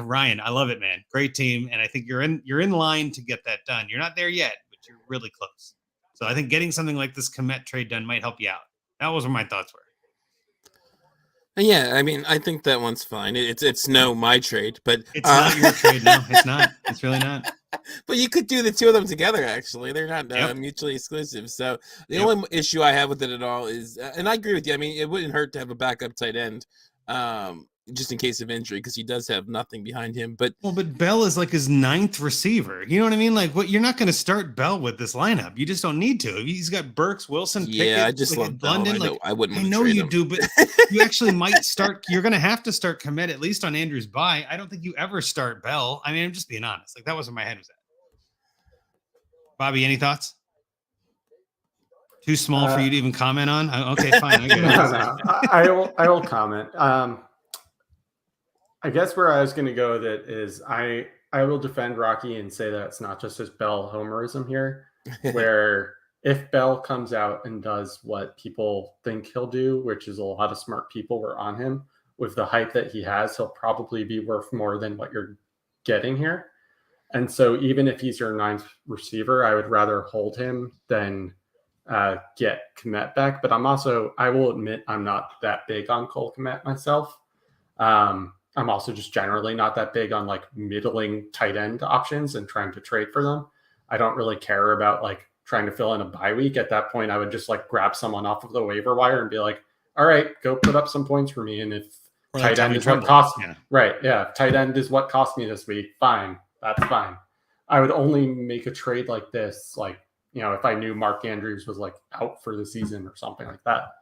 Ryan, I love it, man. Great team. And I think you're in line to get that done. You're not there yet, but you're really close. So I think getting something like this Kmet trade done might help you out. That was what my thoughts were. Yeah, I mean, I think that one's fine. It's no my trade, but It's not your trade. No, it's not. It's really not. But you could do the two of them together. Actually, they're not mutually exclusive. So the only issue I have with it at all is, and I agree with you. I mean, it wouldn't hurt to have a backup tight end, just in case of injury, because he does have nothing behind him. But Bell is like his 9th receiver. You know what I mean? Like, what, you're not going to start Bell with this lineup. You just don't need to. He's got Burks, Wilson, Pickett. I just love London. Bell. I wouldn't. I know you do, but you actually might start. You're going to have to start Kmet at least on Andrews' bye. I don't think you ever start Bell. I mean, I'm just being honest. Like, that was where my head was at. Bobby, any thoughts? Too small for you to even comment on? Okay, fine. I get it. No. I will comment. I guess where I was going to go with it is I will defend Rocky and say that it's not just his Bell homerism here, where if Bell comes out and does what people think he'll do, which is a lot of smart people were on him, with the hype that he has, he'll probably be worth more than what you're getting here. And so even if he's your 9th receiver, I would rather hold him than get Kmet back. But I will admit I'm not that big on Cole Kmet myself. I'm also just generally not that big on like middling tight end options and trying to trade for them. I don't really care about like trying to fill in a bye week. At that point, I would just like grab someone off of the waiver wire and be like, all right, go put up some points for me. And if tight end is what cost me, right. Yeah. Tight end is what cost me this week. Fine. That's fine. I would only make a trade like this, like, you know, if I knew Mark Andrews was like out for the season or something like that.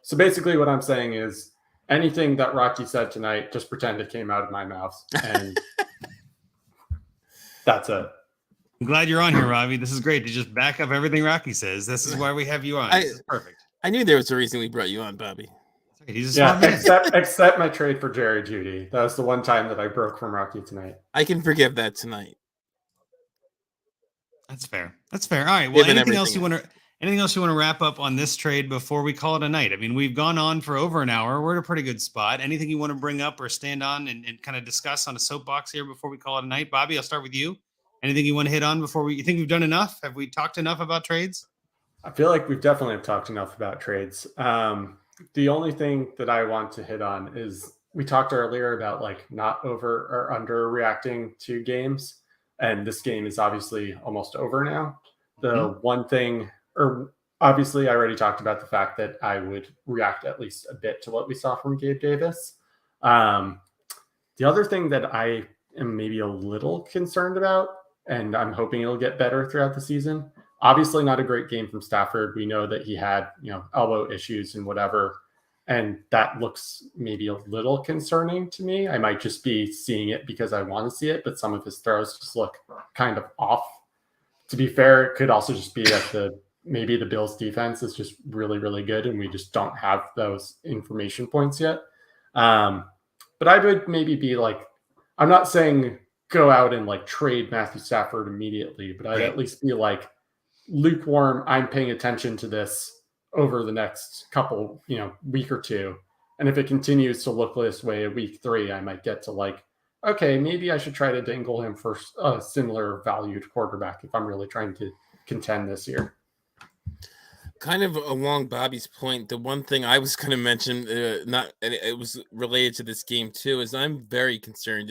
So basically what I'm saying is, anything that Rocky said tonight, just pretend it came out of my mouth. And that's it. I'm glad you're on here, Robbie. This is great to just back up everything Rocky says. This is why we have you on. This is perfect. I knew there was a reason we brought you on, Bobby. He's a except my trade for Jerry Jeudy. That was the one time that I broke from Rocky tonight. I can forgive that tonight. That's fair. That's fair. All right. Well, anything else you want to wrap up on this trade before we call it a night? I mean, we've gone on for over an hour. We're at a pretty good spot. Anything you want to bring up or stand on and kind of discuss on a soapbox here before we call it a night? Bobby, I'll start with you. Anything you want to hit on before you think we've done enough? Have we talked enough about trades? I feel like we've definitely talked enough about trades. The only thing that I want to hit on is we talked earlier about like not over or under reacting to games. And this game is obviously almost over now. The one thing, or obviously I already talked about the fact that I would react at least a bit to what we saw from Gabe Davis. The other thing that I am maybe a little concerned about, and I'm hoping it'll get better throughout the season. Obviously not a great game from Stafford. We know that he had, elbow issues and whatever. And that looks maybe a little concerning to me. I might just be seeing it because I want to see it, but some of his throws just look kind of off. To be fair, it could also just be that maybe the Bills defense is just really, really good and we just don't have those information points yet. But I would maybe be like, I'm not saying go out and like trade Matthew Stafford immediately, but I'd at least be like lukewarm. I'm paying attention to this over the next couple, week or two. And if it continues to look this way at week 3, I might get to like, okay, maybe I should try to dangle him for a similar valued quarterback if I'm really trying to contend this year. Kind of along Bobby's point, the one thing I was going to mention, and it was related to this game too, is I'm very concerned.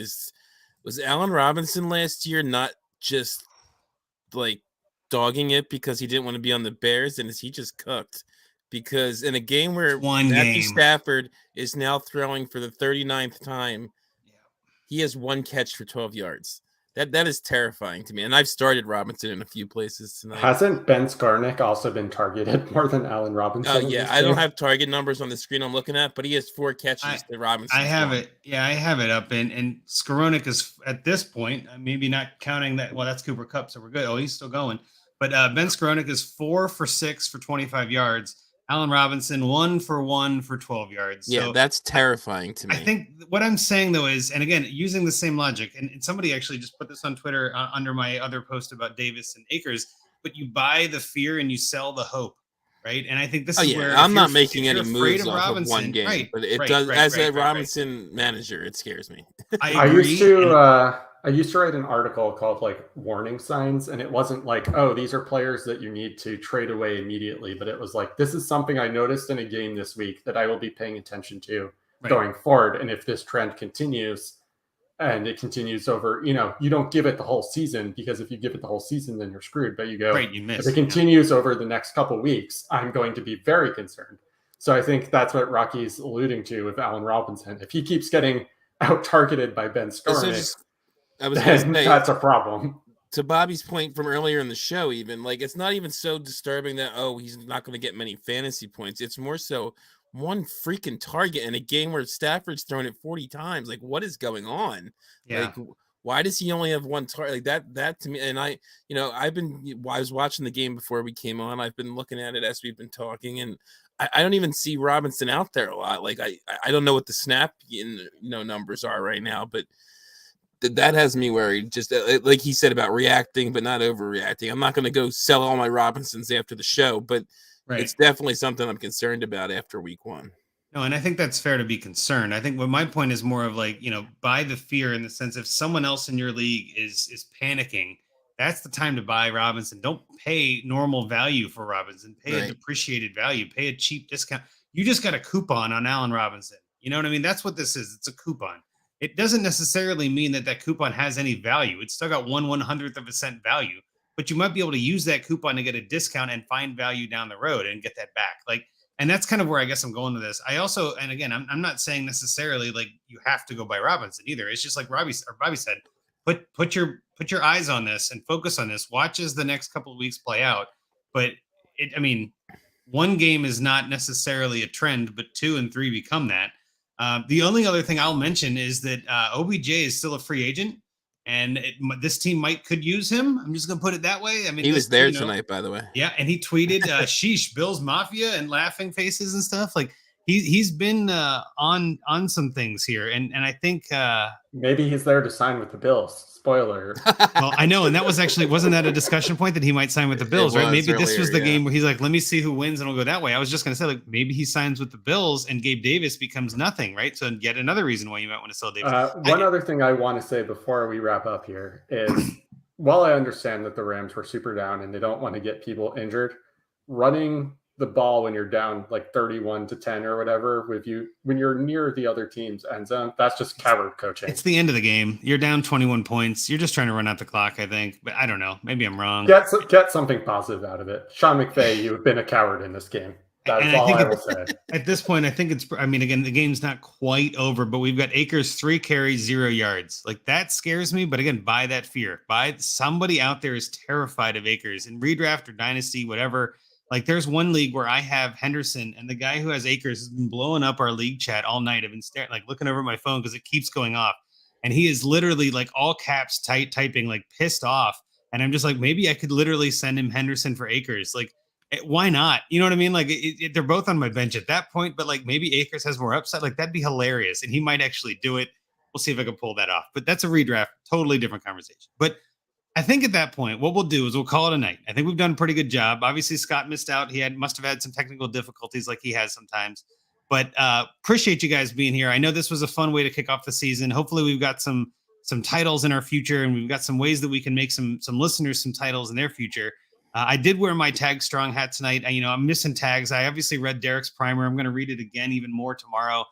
Was Allen Robinson last year not just like dogging it because he didn't want to be on the Bears, and is he just cooked? Because in a game where Matthew Stafford is now throwing for the 39th time, he has 1 catch for 12 yards. That is terrifying to me. And I've started Robinson in a few places tonight. Hasn't Ben Skarnick also been targeted more than Allen Robinson? Oh, yeah. I don't have target numbers on the screen I'm looking at, but he has 4 catches to Robinson. I have it. Yeah, I have it up. And Skowronek is, at this point, maybe not counting that. Well, that's Cooper Kupp, so we're good. Oh, he's still going. But Ben Skowronek is 4 for 6 for 25 yards. Allen Robinson 1 for 1 for 12 yards. Yeah, so that's terrifying to me. I think what I'm saying though is, and again, using the same logic, and somebody actually just put this on Twitter under my other post about Davis and Akers, but you buy the fear and you sell the hope, right? And I think this is where I'm not making any moves off of one game, but it does as a Robinson manager, it scares me. I used to I used to write an article called like warning signs, and it wasn't like, oh, these are players that you need to trade away immediately, but it was like, this is something I noticed in a game this week that I will be paying attention to going forward. And if this trend continues and it continues over, you don't give it the whole season, because if you give it the whole season, then you're screwed. But you go, you miss. If it continues over the next couple of weeks, I'm going to be very concerned. So I think that's what Rocky's alluding to with Allen Robinson. If he keeps getting out targeted by Ben Stornick, that's a problem. To Bobby's point from earlier in the show, even like it's not even so disturbing that he's not going to get many fantasy points. It's more so one freaking target in a game where Stafford's thrown it 40 times. Like, what is going on? Yeah. Like, why does he only have one target? Like that to me. And I was watching the game before we came on. I've been looking at it as we've been talking, and I don't even see Robinson out there a lot. Like I don't know what the snap numbers are right now, but that has me worried. Just like he said about reacting, but not overreacting. I'm not going to go sell all my Robinsons after the show, but it's definitely something I'm concerned about after week 1. No, and I think that's fair to be concerned. I think what my point is more of like, buy the fear, in the sense if someone else in your league is panicking, that's the time to buy Robinson. Don't pay normal value for Robinson. Pay a depreciated value. Pay a cheap discount. You just got a coupon on Allen Robinson. You know what I mean? That's what this is. It's a coupon. It doesn't necessarily mean that coupon has any value. It's still got 1/100th of a cent value, but you might be able to use that coupon to get a discount and find value down the road and get that back. And that's kind of where I guess I'm going with this. I also, and again, I'm not saying necessarily like you have to go buy Robinson either. It's just like Bobby said, put your eyes on this and focus on this. Watch as the next couple of weeks play out. But one game is not necessarily a trend, but 2 and 3 become that. The only other thing I'll mention is that OBJ is still a free agent, and this team could use him. I'm just going to put it that way. I mean, he was there tonight, by the way. Yeah, and he tweeted, "Sheesh, Bills Mafia," and laughing faces and stuff. Like he's been on some things here, and I think maybe he's there to sign with the Bills. Spoiler. Well, I know, and that wasn't that a discussion point that he might sign with the Bills, right? Maybe this was the game where he's like, let me see who wins and we'll go that way. I was just going to say, like, maybe he signs with the Bills and Gabe Davis becomes nothing, right? So yet another reason why you might want to sell Davis. One other thing I want to say before we wrap up here is, while I understand that the Rams were super down and they don't want to get people injured, running the ball when you're down like 31-10 or whatever when you're near the other team's end zone, that's just coward coaching. It's the end of the game. You're down 21 points. You're just trying to run out the clock, I think. But I don't know. Maybe I'm wrong. Get something positive out of it. Sean McVay, you've been a coward in this game. That's all I will say. At this point, I think again, the game's not quite over, but we've got Akers 3 carries, 0 yards. Like, that scares me. But again, buy that fear. Somebody out there is terrified of Akers in redraft or dynasty, whatever. Like, there's one league where I have Henderson, and the guy who has Akers has been blowing up our league chat all night. I've been looking over my phone because it keeps going off, and he is literally like all caps typing, like pissed off. And I'm just like, maybe I could literally send him Henderson for Akers. Like, why not? You know what I mean? Like, they're both on my bench at that point, but like maybe Akers has more upside. Like, that'd be hilarious, and he might actually do it. We'll see if I can pull that off. But that's a redraft, totally different conversation. But I think at that point, what we'll do is we'll call it a night. I think we've done a pretty good job. Obviously, Scott missed out. He must have had some technical difficulties like he has sometimes. But appreciate you guys being here. I know this was a fun way to kick off the season. Hopefully, we've got some titles in our future, and we've got some ways that we can make some listeners some titles in their future. I did wear my Tag Strong hat tonight. I'm missing tags. I obviously read Derek's primer. I'm going to read it again even more tomorrow,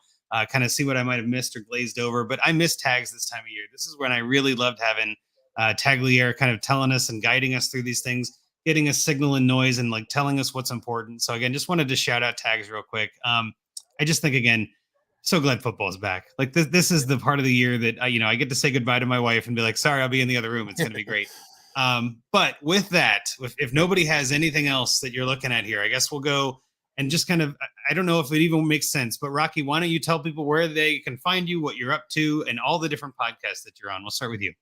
kind of see what I might have missed or glazed over. But I miss tags this time of year. This is when I really loved having Tagliere kind of telling us and guiding us through these things, getting us signal and noise and like telling us what's important. So again, just wanted to shout out tags real quick. I just think, again, so glad football is back. Like this is the part of the year that I get to say goodbye to my wife and be like, sorry, I'll be in the other room. It's going to be great. But with that, if nobody has anything else that you're looking at here, I guess we'll go and just kind of, I don't know if it even makes sense, but Rocky, why don't you tell people where they can find you, what you're up to, and all the different podcasts that you're on. We'll start with you.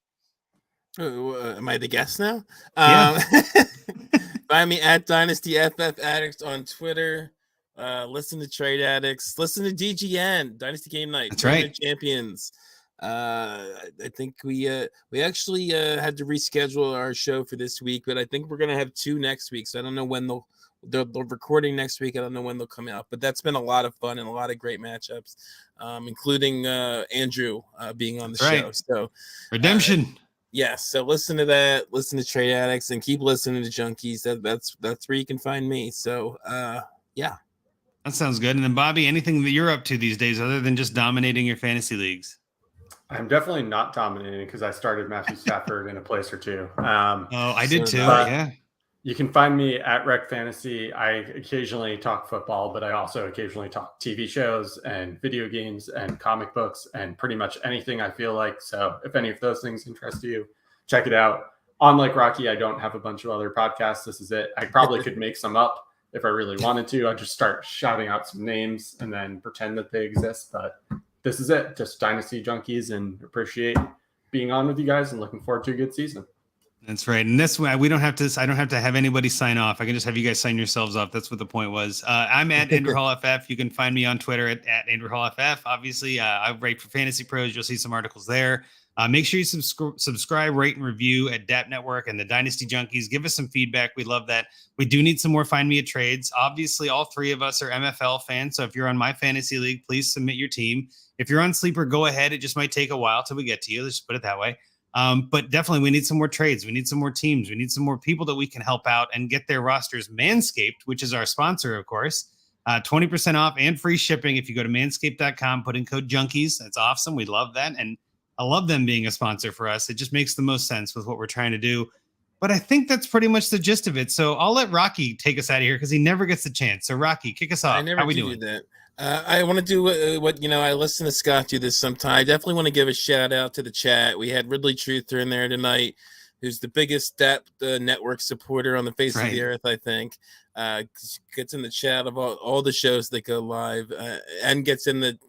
Am I the guest now? Yeah. Find me at Dynasty FF Addicts on Twitter. Listen to Trade Addicts. Listen to DGN, Dynasty Game Night. That's right. Champions. I think we actually had to reschedule our show for this week, but I think we're gonna have 2 next week. So I don't know when they're recording next week. I don't know when they'll come out, but that's been a lot of fun and a lot of great matchups, including Andrew being on the show. So redemption. Yes. So listen to that. Listen to Trade Addicts and keep listening to Junkies. That's where you can find me. So yeah. That sounds good. And then Bobby, anything that you're up to these days other than just dominating your fantasy leagues? I'm definitely not dominating because I started Matthew Stafford in a place or two. I did too. Yeah. You can find me at Rec Fantasy. I occasionally talk football, but I also occasionally talk TV shows and video games and comic books and pretty much anything I feel like. So if any of those things interest you, check it out. Unlike Rocky, I don't have a bunch of other podcasts. This is it. I probably could make some up if I really wanted to. I'd just start shouting out some names and then pretend that they exist. But this is it. Just Dynasty Junkies, and appreciate being on with you guys and looking forward to a good season. That's right. And this way, I don't have to have anybody sign off. I can just have you guys sign yourselves off. That's what the point was. I'm at Andrew Hall FF. You can find me on Twitter at Andrew Hall FF. Obviously, I write for Fantasy Pros. You'll see some articles there. Make sure you subscribe, rate, and review at DAP Network and the Dynasty Junkies. Give us some feedback. We love that. We do need some more Find Me a Trades. Obviously, all three of us are MFL fans. So if you're on my fantasy league, please submit your team. If you're on Sleeper, go ahead. It just might take a while till we get to you. Let's just put it that way. But definitely we need some more trades. We need some more teams. We need some more people that we can help out and get their rosters. Manscaped, which is our sponsor, of course, 20% off and free shipping. If you go to manscaped.com, put in code Junkies. That's awesome. We love that. And I love them being a sponsor for us. It just makes the most sense with what we're trying to do. But I think that's pretty much the gist of it. So I'll let Rocky take us out of here because he never gets the chance. So Rocky, kick us off. I never How we do doing? that. I want to do what I listen to Scott do this sometime. I definitely want to give a shout out to the chat. We had Ridley Truther in there tonight, who's the biggest DAP network supporter on the face of the earth, I think. Gets in the chat of all the shows that go live and gets in the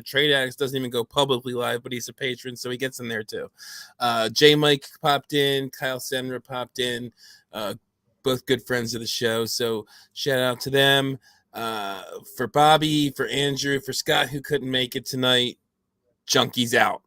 Trade Addicts doesn't even go publicly live, but he's a patron, so he gets in there too. J Mike popped in, Kyle Senra popped in, both good friends of the show. So shout out to them. For Bobby, for Andrew, for Scott, who couldn't make it tonight, Junkies out.